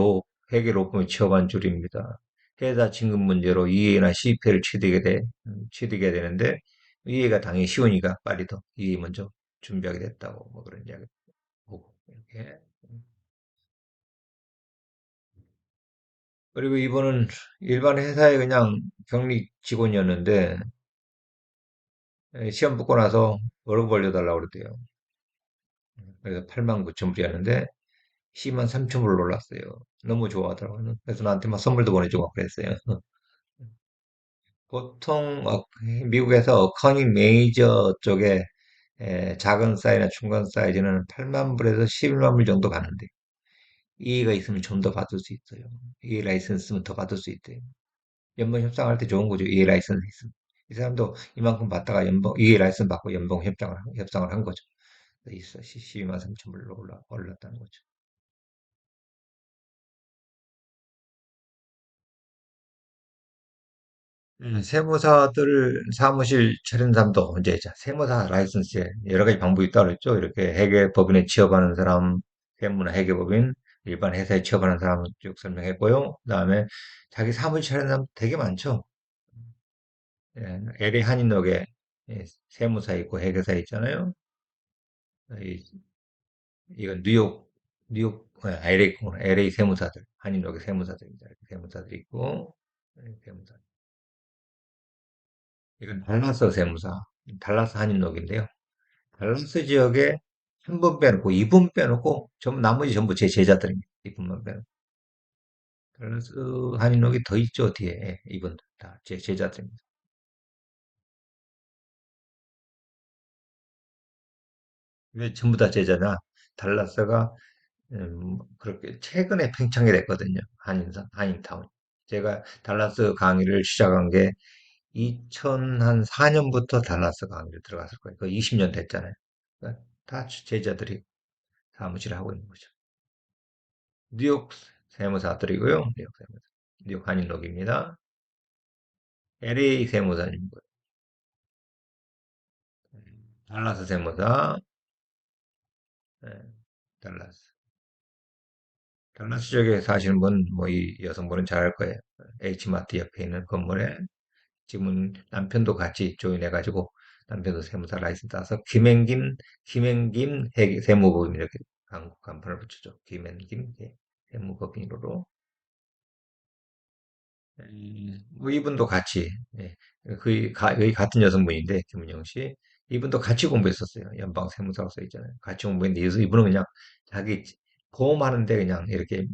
회계 로펌에 취업한 줄입니다. 회사 진급 문제로 EA나 CPA를 취득해야 되는데 EA가 당연히 쉬우니까 빨리 더 EA 먼저 준비하게 됐다고 뭐 그런 이야기 보고 이렇게. 그리고 이분은 일반 회사의 그냥 격리 직원이었는데 시험 붙고 나서 월급 올려달라고 그랬대요. 그래서 8만 9천 불이었는데 10만 3천 불로 올랐어요. 너무 좋아하더라고요. 그래서 나한테 막 선물도 보내주고 그랬어요. 보통 미국에서 어커닝 메이저 쪽에 작은 사이즈나 중간 사이즈는 8만 불에서 11만 불 정도 가는데 이해가 있으면 좀 더 받을 수 있어요. 이해 라이선스면 더 받을 수 있대요. 연봉 협상할 때 좋은 거죠. 이해 라이선스 있으면. 이 사람도 이만큼 받다가 이해 라이선스 받고 연봉 협상을 한 거죠. 12만 3천 불로 올랐다는 거죠. 세무사들 사무실 차린 사람도 이제 세무사 라이선스에 여러 가지 방법이 있다고 그랬죠. 이렇게 회계법인에 취업하는 사람, 세무나 회계법인, 일반 회사에 취업하는 사람 쭉 설명했고요. 그다음에 자기 사무실 차린 사람 되게 많죠. LA 한인역에 세무사 있고 회계사 있잖아요. 이, 이건 LA 세무사들, 한인역의 세무사들입니다. 세무사들 있고, 세무사. 이건 달라스 세무사, 달라스 한인역인데요. 밸런스 지역에 한 분 빼놓고 2분 빼놓고 전부 나머지 전부 제 제자들입니다. 2분만 빼놓고. 밸런스 한인록이 더 있죠 뒤에. 예, 이분 다 제 제자들입니다. 왜 전부 다 제자냐? 달라스가 그렇게 최근에 팽창이 됐거든요. 한인타운. 제가 달라스 강의를 시작한 게 2004년부터 달라스 강의를 들어갔을 거예요. 그 20년 됐잖아요. 그러니까 다 제자들이 사무실을 하고 있는 거죠. 뉴욕 세무사들이고요. 뉴욕 한인록입니다. LA 세무사님이고요. 달라스 세무사, 네, 달라스. 달라스 지역에 사시는 분, 뭐 이 여성분은 잘 알 거예요. H마트 옆에 있는 건물에 지금은 남편도 같이 조인해가지고 남편도 세무사 라이센스 따서 김행김 세무법인 이렇게 간판을 붙였죠. 김행김 세무법인으로. 뭐 이분도 같이, 예, 거의 같은 여성분인데, 김은영 씨. 이분도 같이 공부했었어요. 연방세무사로 써 있잖아요. 같이 공부했는데, 이분은 그냥 자기 보험하는데 그냥 이렇게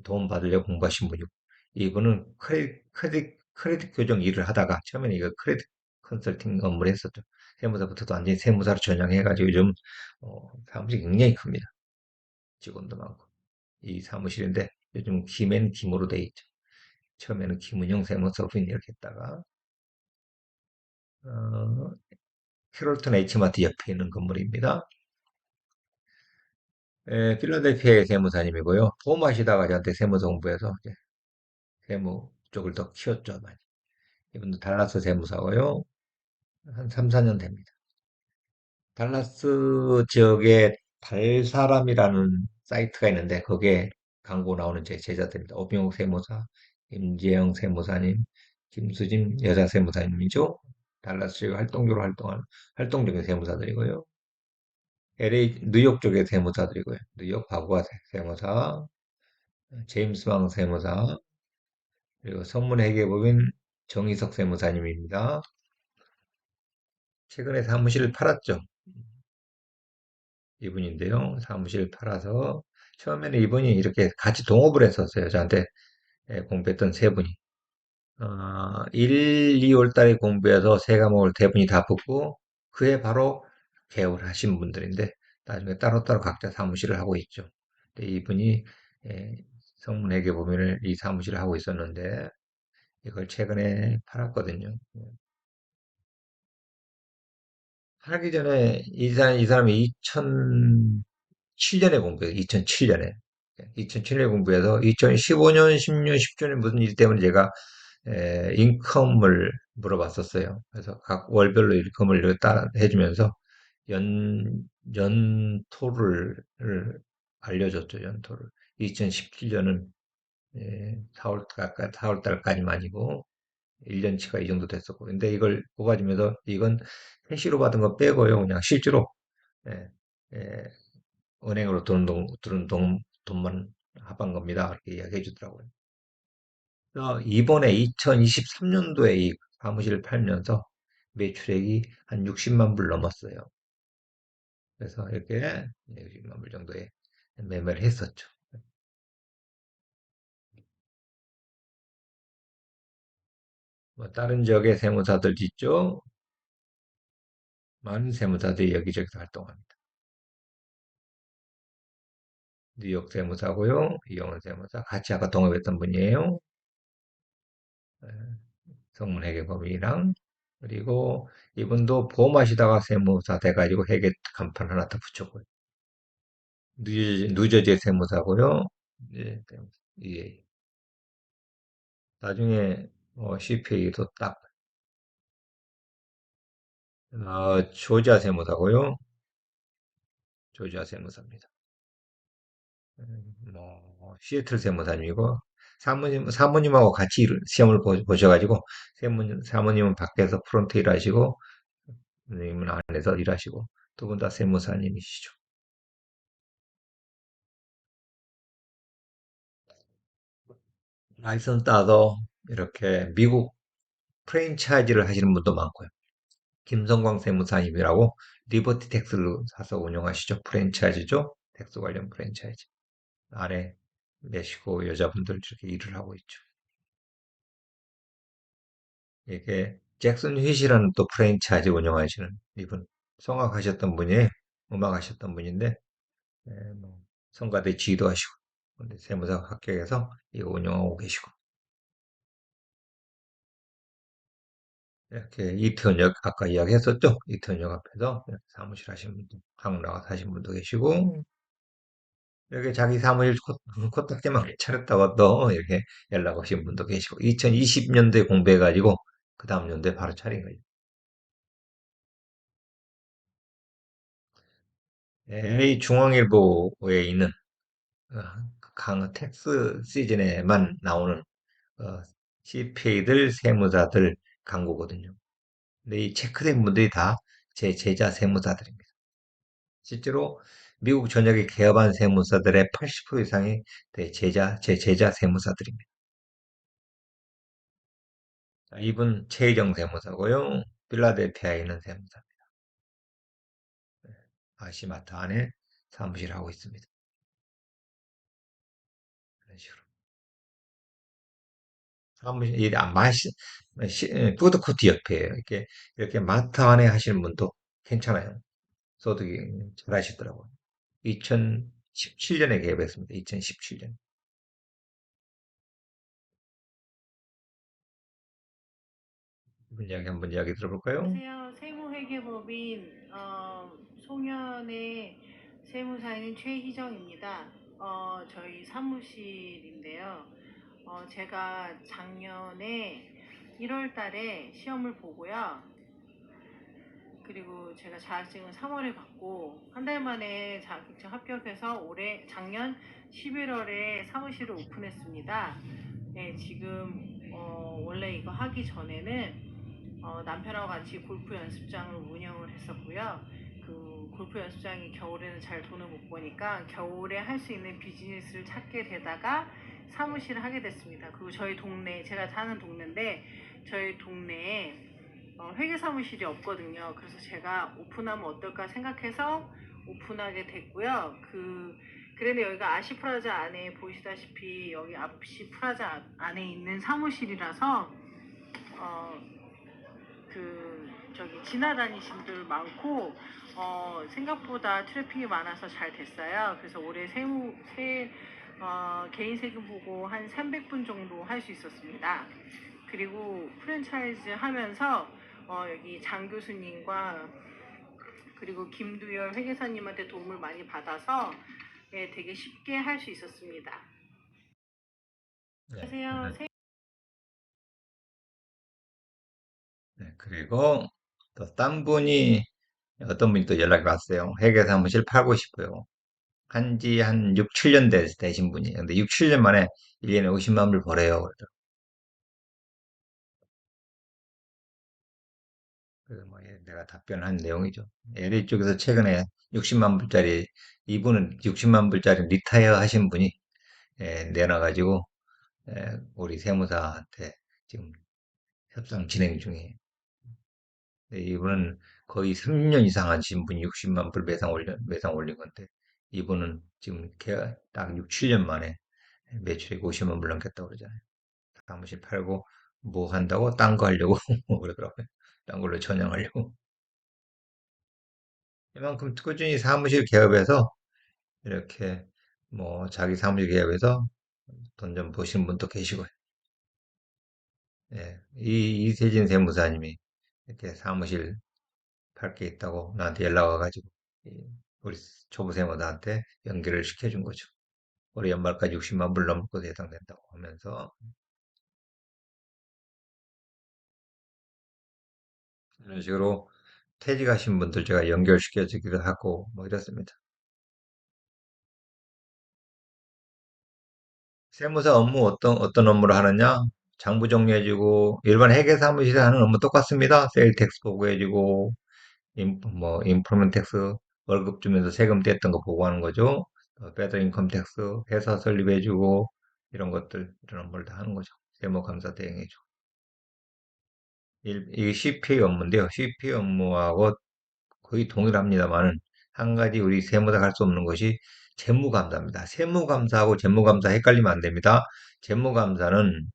도움 받으려고 공부하신 분이고, 이분은 크레딧 교정 일을 하다가, 처음에는 이거 크레딧 컨설팅 업무를 했었죠. 세무사부터도 완전히 세무사로 전향해가지고 요즘, 사무실이 굉장히 큽니다. 직원도 많고. 이 사무실인데, 요즘 김으로 돼 있죠. 처음에는 김은영 세무서인 이렇게 했다가 어, 캐롤턴 H마트 옆에 있는 건물입니다. 필라델피아의 세무사님이고요. 보험하시다가 저한테 세무서 공부해서 이제 세무 쪽을 더 키웠죠, 많이. 이분도 달라스 세무사고요. 한 3, 4년 됩니다. 달라스 지역에 달사람이라는 사이트가 있는데 거기에 광고 나오는 제 제자들입니다. 오병욱 세무사, 임재영 세무사님, 김수진 여자 세무사님이죠. 달라스 지역 활동적인 세무사들이고요. 뉴욕 쪽의 세무사들이고요. 뉴욕 바구아 세무사, 제임스 왕 세무사, 그리고 선문회계법인 정희석 세무사님입니다. 최근에 사무실을 팔았죠. 이분인데요. 사무실 팔아서 처음에는 이분이 이렇게 같이 동업을 했었어요. 저한테 공부했던 세 분이. 1, 2월 달에 공부해서 세 과목을 대부분이 다 붙고 그해 바로 개업을 하신 분들인데 나중에 따로따로 각자 사무실을 하고 있죠. 근데 이분이 에, 성문회계법인을 이 사무실을 하고 있었는데 이걸 최근에 팔았거든요. 팔기 전에 이 사람이 2007년에 공부해요. 2007년에. 2007년에 공부해서 2015년, 16, 17년 무슨 일 때문에 제가 인컴을 물어봤었어요. 그래서 각 월별로 인컴을 이렇게 따라 해주면서 연토를 알려줬죠. 연토를. 2017년은 4월 달까지만이고 1년치가 이 정도 됐었고. 근데 이걸 뽑아주면서 이건 캐시로 받은 거 빼고요. 그냥 실제로 예, 예, 은행으로 들은 돈만 합한 겁니다. 그렇게 이야기해 주더라고요. 이번에 2023년도에 이 사무실을 팔면서 매출액이 한 60만 불 넘었어요. 그래서 이렇게 60만 불 정도에 매매를 했었죠. 뭐 다른 지역의 세무사들 있죠. 많은 세무사들이 여기저기서 활동합니다. 뉴욕 세무사고요. 이영원 세무사 같이 아까 동업했던 분이에요. 예, 성문회계법인이랑 그리고 이분도 보험하시다가 세무사 돼가지고 회계 간판 하나 더 붙였고요. 뉴저지 세무사고요. 예, 예. 나중에 CPA도 딱 조지아 세무사고요. 조지아 세무사입니다. 시애틀 세무사님이고 사모님하고 같이 시험을 보셔가지고 사모님은 밖에서 프론트 일하시고 선생님은 안에서 일하시고 두 분 다 세무사님이시죠. 라이선스 따서 이렇게 미국 프랜차이즈를 하시는 분도 많고요. 김성광 세무사님이라고 리버티 텍스를 사서 운영하시죠. 프랜차이즈죠. 텍스 관련 프랜차이즈. 안에 멕시코 여자분들 이렇게 일을 하고 있죠. 이게 잭슨 휘시라는 또 프랜차이즈 운영하시는 이분 성악하셨던 분이에요. 음악하셨던 분인데 뭐 성가대 지휘도 하시고 근데 세무사 합격해서 이거 운영하고 계시고 이렇게 이태원역 아까 이야기했었죠. 이태원역 앞에서 사무실 하시는 분도 한국 나가서 하신 분도 계시고 이렇게 자기 사무실 코딱지만 차렸다고 또 이렇게 연락 오신 분도 계시고 2020년도에 공부해가지고 그 다음 연도에 바로 차린 거죠. LA 중앙일보에 있는 어, 강 텍스 시즌에만 나오는 CPA들 세무사들 광고거든요. 근데 이 체크된 분들이 다 제 제자 세무사들입니다. 실제로 미국 전역에 개업한 세무사들의 80% 이상이 제 제자 세무사들입니다. 자, 이분 최희정 세무사고요. 필라델피아에 있는 세무사. 아시마타 안에 사무실 하고 있습니다. 이런 식으로. 사무실, 이 푸드코트 옆에 이렇게 마트 안에 하시는 분도 괜찮아요. 소득이 잘 하시더라고요. 2017년에 개업했습니다. 2017년. 이분 이야기 한번 이야기 들어볼까요? 안녕하세요. 세무회계법인 송년의 세무사인 최희정입니다. 저희 사무실인데요. 제가 작년에 1월 달에 시험을 보고요. 그리고 제가 자격증은 3월에 받고 한 달 만에 자격증 합격해서 작년 11월에 사무실을 오픈했습니다. 네, 지금 원래 이거 하기 전에는 남편하고 같이 골프 연습장을 운영을 했었고요. 그 골프 연습장이 겨울에는 잘 돈을 못 버니까 겨울에 할 수 있는 비즈니스를 찾게 되다가 사무실을 하게 됐습니다. 그리고 저희 동네, 제가 사는 동네인데 저희 동네에 회계 사무실이 없거든요. 그래서 제가 오픈하면 어떨까 생각해서 오픈하게 됐고요. 그런데 여기가 아시프라자 안에 보시다시피 여기 아시프라자 안에 있는 사무실이라서 지나다니신 분들 많고 생각보다 트래픽이 많아서 잘 됐어요. 그래서 올해 개인 세금 보고 한 300분 정도 할 수 있었습니다. 그리고 프랜차이즈 하면서 여기 장 교수님과 그리고 김두열 회계사님한테 도움을 많이 받아서 되게 쉽게 할 수 있었습니다. 네. 안녕하세요. 네, 그리고 또 딴 분이 어떤 분이 또 연락이 왔어요. 회계 사무실 팔고 싶어요. 한지 한 6, 7년 되신 분이에요. 근데 6, 7년 만에 1년에 50만 불 벌어요. 그래서 뭐 내가 답변한 내용이죠. LA 쪽에서 최근에 60만 불짜리, 이분은 60만 불짜리 리타이어 하신 분이 내놔가지고 우리 세무사한테 지금 협상 진행 중이에요. 이분은 거의 3년 이상 하신 분이 60만 불 매상 올린 건데, 이분은 지금 딱 6, 7년 만에 매출액 50만 불 넘겼다고 그러잖아요. 사무실 팔고 뭐 한다고? 딴 거 하려고 그러더라고요. 딴 걸로 전향하려고. 이만큼 꾸준히 사무실 개업해서 이렇게 뭐 자기 사무실 개업해서 돈 좀 버시는 분도 계시고요. 예, 이세진 세무사님이 이렇게 사무실 팔 게 있다고 나한테 연락 와가지고 우리 초보 세무사한테 연결을 시켜준 거죠. 올해 연말까지 60만 불 넘을 것도 예상된다고 하면서 이런 식으로 퇴직하신 분들 제가 연결시켜 주기도 하고 뭐 이렇습니다. 세무사 업무 어떤 업무를 하느냐? 장부 정리해주고 일반 회계 사무실에 하는 업무 똑같습니다. 세일 텍스 보고해주고 뭐 인프로먼 텍스 월급 주면서 세금 뗐던 거 보고하는 거죠. 배더 인컴 텍스 회사 설립해주고 이런 업무를 다 하는 거죠. 세무감사 대행해주고 이게 CPA 업무인데요. CPA 업무하고 거의 동일합니다만은 한 가지 우리 세무사 갈 수 없는 것이 재무감사입니다. 세무감사하고 재무감사 헷갈리면 안 됩니다. 세무감사는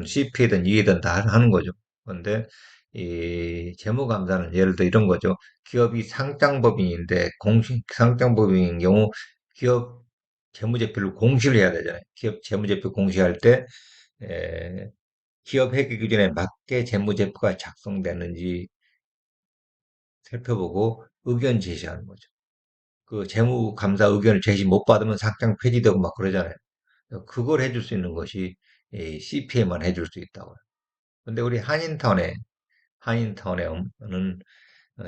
CP든 이해든 다 하는 거죠. 그런데 이 재무감사는 예를 들어 이런 거죠. 기업이 상장법인인데 공식 상장법인인 경우 기업 재무제표를 공시를 해야 되잖아요. 기업 재무제표 공시할 때 에, 기업 회계 기준에 맞게 재무제표가 작성되는지 살펴보고 의견 제시하는 거죠. 그 재무감사 의견을 제시 못 받으면 상장 폐지되고 막 그러잖아요. 그걸 해줄 수 있는 것이 CPA만 해줄 수 있다고요. 근데 우리 한인타운에는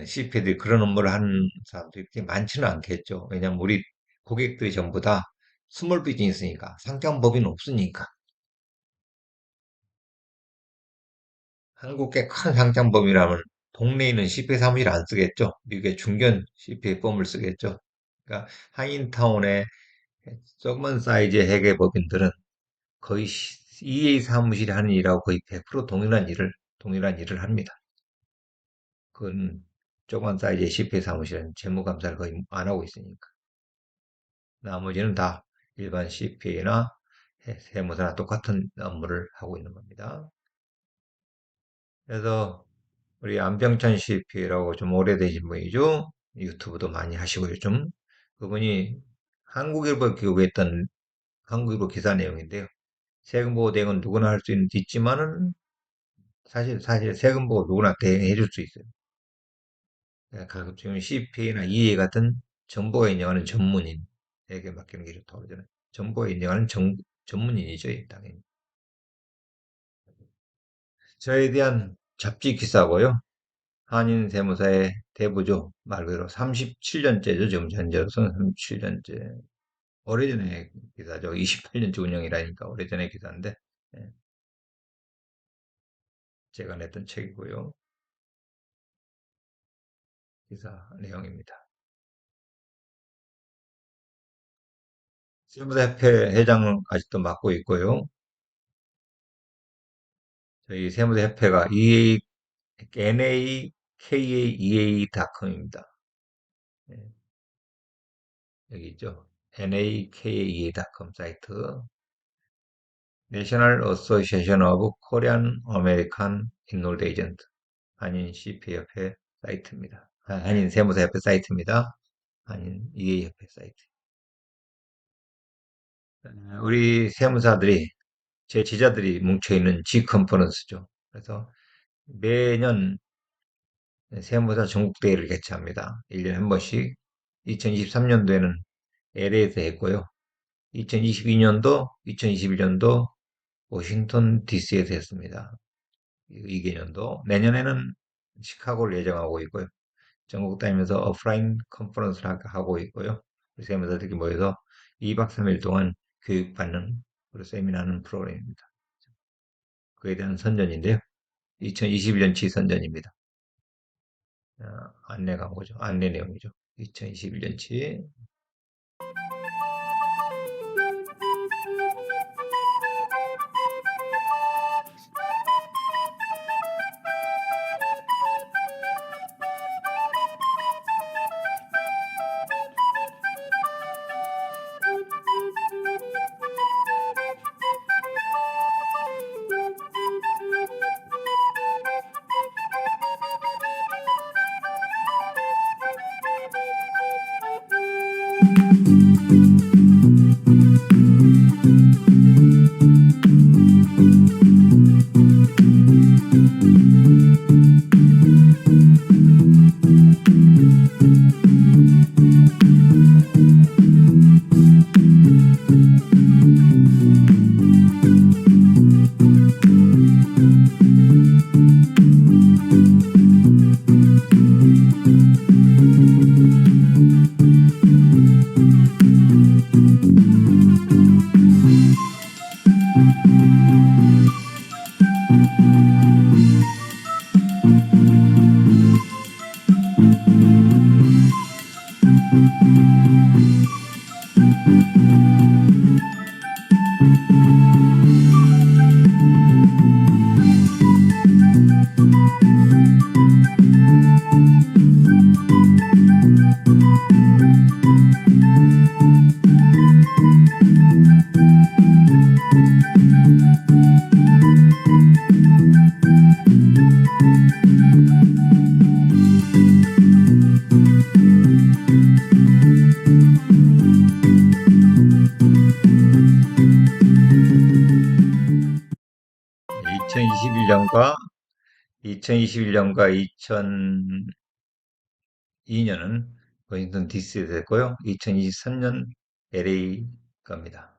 CPA들이 그런 업무를 하는 사람들이 그렇게 많지는 않겠죠. 왜냐면 우리 고객들이 전부 다 스몰 비즈니스니까 상장 법인은 없으니까 한국의 큰 상장법이라면 동네에 있는 CPA 사무실 안 쓰겠죠. 미국의 중견 CPA 펌을 쓰겠죠. 그러니까 한인타운의 조그만 사이즈의 회계법인들은 거의 EA 사무실이 하는 일하고 거의 100% 동일한 일을 합니다. 그건 조그만 사이즈의 CPA 사무실은 재무감사를 거의 안 하고 있으니까. 나머지는 다 일반 CPA나 세무사나 똑같은 업무를 하고 있는 겁니다. 그래서 우리 안병찬 CPA라고 좀 오래되신 분이죠. 유튜브도 많이 하시고 요즘 그분이 한국일보 기고했던 한국일보 기사 내용인데요. 세금 보고 대행은 누구나 할 수 있지만은 사실 세금 보고 누구나 대행해 줄 수 있어요. 가급적이면 CPA나 EA 같은 정보에 인정하는 전문인에게 맡기는 게 좋다고 그러잖아요. 정보에 인정하는 전문인이죠, 당연히. 저에 대한 잡지 기사고요. 한인 세무사의 대부죠. 말 그대로 37년째죠. 지금 현재로서는 37년째. 오래전에 기사죠. 28년째 운영이라니까 오래전에 기사인데 예, 제가 냈던 책이고요. 기사 내용입니다. 세무사협회 회장 아직도 맡고 있고요. 저희 세무사협회가 nakaeA.com입니다. 여기 있죠. nakaeA.com 사이트. National Association of Korean American Enrolled Agent. 한인 CPA 협회 사이트입니다. 한인 세무사협회 사이트입니다. 한인 EA협회 사이트. 우리 세무사들이, 제 지자들이 뭉쳐있는 G 컨퍼런스죠. 그래서 매년 세무사 전국대회를 개최합니다. 1년에 한 번씩. 2023년도에는 LA에서 했고요. 2022년도, 2021년도 워싱턴 DC에서 했습니다. 2개년도. 내년에는 시카고를 예정하고 있고요. 전국 다니면서 오프라인 컨퍼런스를 하고 있고요. 우리 세무사들이 모여서 2박 3일 동안 교육받는, 그리고 세미나하는 프로그램입니다. 그에 대한 선전인데요. 2021년치 선전입니다. 안내 광고죠. 안내 내용이죠. 2021년치. (2021년과 2002년은 워싱턴 DC에서 했고요. 2023년 LA 겁니다.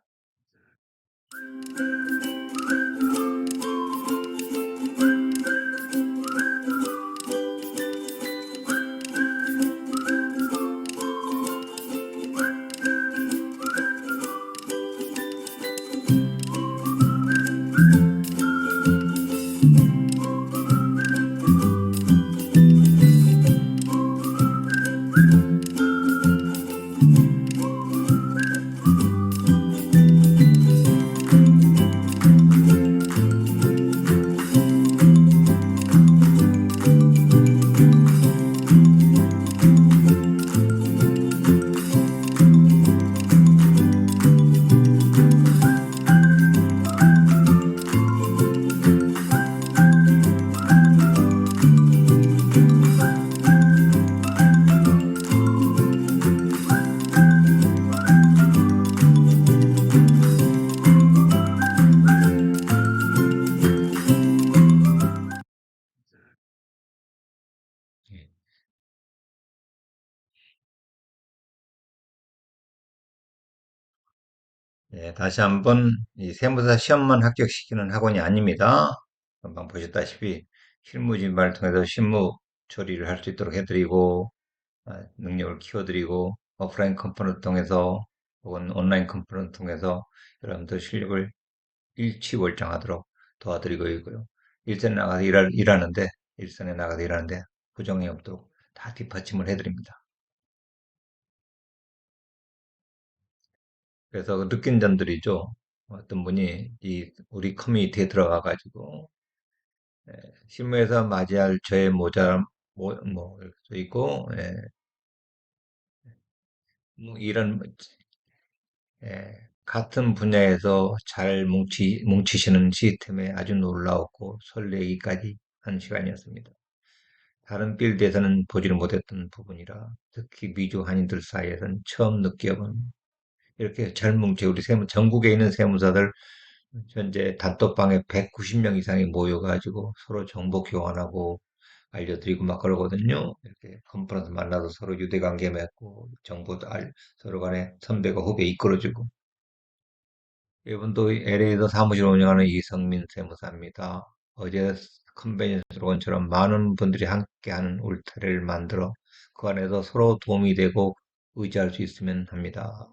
예, 다시 한번 이 세무사 시험만 합격시키는 학원이 아닙니다. 금방 보셨다시피 실무진발을 통해서 실무 처리를 할 수 있도록 해드리고 능력을 키워드리고 오프라인 컨퍼런스 통해서 혹은 온라인 컨퍼런스 통해서 여러분들 실력을 일취월장하도록 도와드리고 있고요. 일선에 나가서 일하는데 일선에 나가서 일하는데 부정이 없도록 다 뒷받침을 해드립니다. 그래서 그 느낀 점들이죠. 어떤 분이 이 우리 커뮤니티에 들어가 가지고 실무에서 맞이할 저의 모자 뭐 이렇게 써 있고 뭐 이런 같은 분야에서 잘 뭉치시는 시스템에 아주 놀라웠고 설레기까지 한 시간이었습니다. 다른 필드에서는 보지를 못했던 부분이라 특히 미주 한인들 사이에서는 처음 느껴본 이렇게 잘 뭉쳐 우리 전국에 있는 세무사들 현재 단톡방에 190명 이상이 모여가지고 서로 정보 교환하고 알려드리고 막 그러거든요. 이렇게 컨퍼런스 만나서 서로 유대관계 맺고 서로 간에 선배가 후배 이끌어주고 이분도 LA에서 사무실 운영하는 이성민 세무사입니다. 어제 컨벤션 스러원처럼 많은 분들이 함께하는 울타리를 만들어 그 안에서 서로 도움이 되고 의지할 수 있으면 합니다.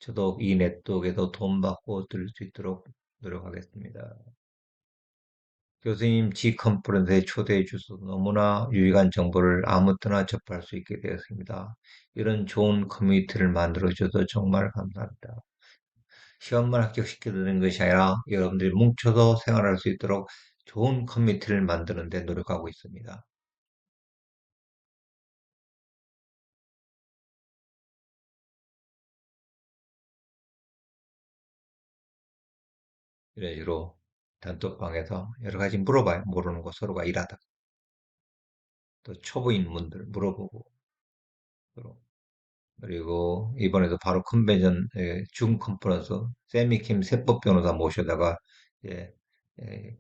저도 이 네트워크에서 도움받고 들 수 있도록 노력하겠습니다. 교수님 G 컨퍼런스에 초대해 주셔서 너무나 유익한 정보를 아무 때나 접할 수 있게 되었습니다. 이런 좋은 커뮤니티를 만들어 주셔서 정말 감사합니다. 시험만 합격시켜드리는 것이 아니라 여러분들이 뭉쳐서 생활할 수 있도록 좋은 커뮤니티를 만드는 데 노력하고 있습니다. 이런 식으로 단톡방에서 여러 가지 물어봐요. 모르는 거 서로가 일하다. 또 초보인 분들 물어보고 서로. 그리고 이번에도 바로 컨벤션 줌 컨퍼런스 세미킴 세법 변호사 모셔다가 예,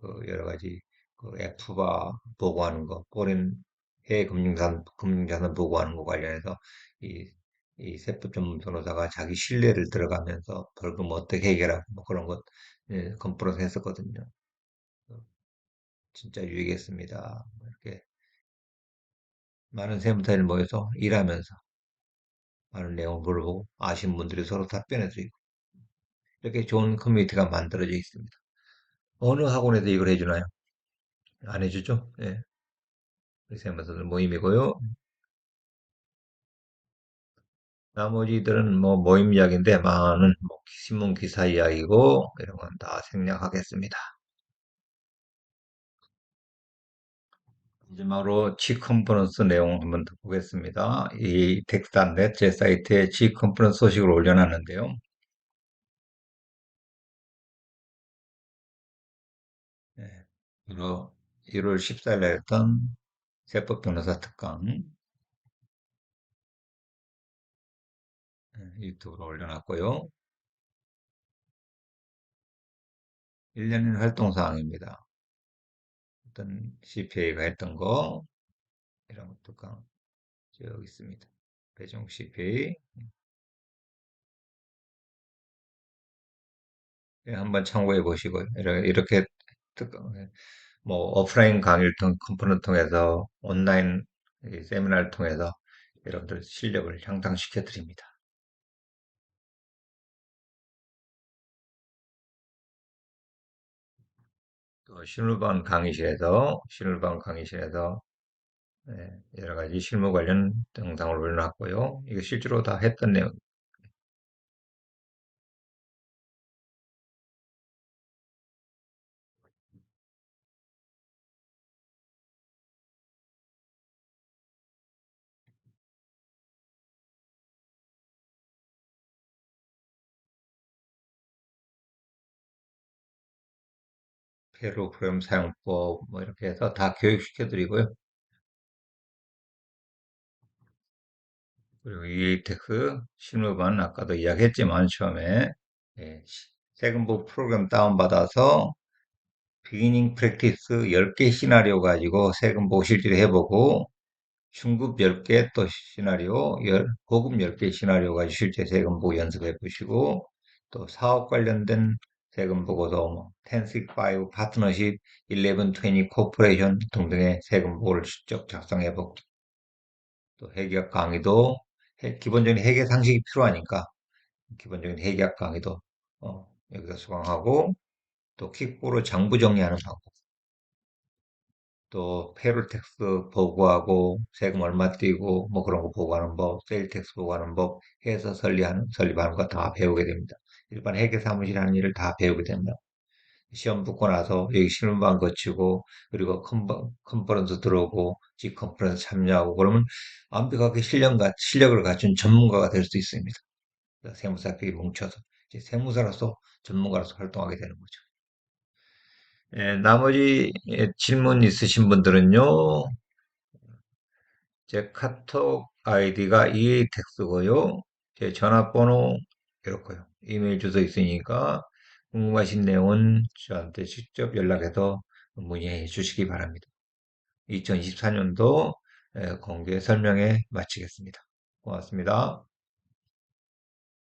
그 여러 가지 그 F바 보고하는 거, 포렌 해외 금융자산 보고하는 거 관련해서 이, 이 세법 전문 변호사가 자기 신뢰를 들어가면서 벌금 어떻게 해결하고 뭐 그런 것 컨퍼런스 했었거든요. 진짜 유익했습니다. 이렇게 많은 세무사들 모여서 일하면서 많은 내용을 물어보고 아신 분들이 서로 답변해드리고 이렇게 좋은 커뮤니티가 만들어져 있습니다. 어느 학원에서 이걸 해주나요? 안 해주죠? 예. 우리 세무사들 모임이고요. 나머지들은 뭐 모임 이야기인데 많은 뭐 신문 기사 이야기고 이런 건 다 생략하겠습니다. 마지막으로 G 컨퍼런스 내용 한번 더 보겠습니다. 이 텍스트넷 제 사이트에 G 컨퍼런스 소식을 올려놨는데요. 예. 바로 1월 14일에 했던 세법 변호사 특강 유튜브로 올려놨고요. 1년인 활동사항입니다. 어떤 CPA가 했던 거 이런 것도 쭉 있습니다. 배종 CPA 한번 참고해 보시고요. 이렇게 뭐 오프라인 강의를 컨퍼런스 통해서 온라인 이 세미나를 통해서 여러분들 실력을 향상시켜 드립니다. 또 실무반 강의실에서 여러 가지 실무 관련 영상을 올려놨고요. 이거 실제로 다 했던 내용. 페로 프로그램 사용법 뭐 이렇게 해서 다 교육시켜 드리고요. 그리고 EA텍스 실무반 아까도 이야기했지만 처음에 세금부 프로그램 다운받아서 비기닝 프랙티스 10개 시나리오 가지고 세금부 실제로 해보고 중급 10개 또 고급 10개 시나리오 가지고 실제 세금부 연습해 보시고 또 사업 관련된 세금 보고서, 1065 파트너십, 1120 코퍼레이션 등등의 세금 보고를 직접 작성해 보고, 또 회계학 강의도 기본적인 회계 상식이 필요하니까 기본적인 회계학 강의도 여기서 수강하고, 또 퀵보로 장부 정리하는 방법, 또 페롤 텍스 보고하고 세금 얼마 띄고 뭐 그런 거 보고하는 법, 세일 텍스 보고하는 법 해서 설립하는 거 다 배우게 됩니다. 일반 회계 사무실 하는 일을 다 배우게 됩니다. 시험 붙고 나서 여기 실무반 거치고 그리고 컨퍼런스 들어오고 직 컨퍼런스 참여하고 그러면 완벽하게 실력을 갖춘 전문가가 될 수 있습니다. 세무사끼리 뭉쳐서 이제 세무사로서 전문가로서 활동하게 되는 거죠. 나머지 질문 있으신 분들은요, 제 카톡 아이디가 EA텍스고요. 제 전화번호 이렇고요. 이메일 주소 있으니까 궁금하신 내용은 저한테 직접 연락해서 문의해 주시기 바랍니다. 2024년도 공개 설명회 마치겠습니다. 고맙습니다.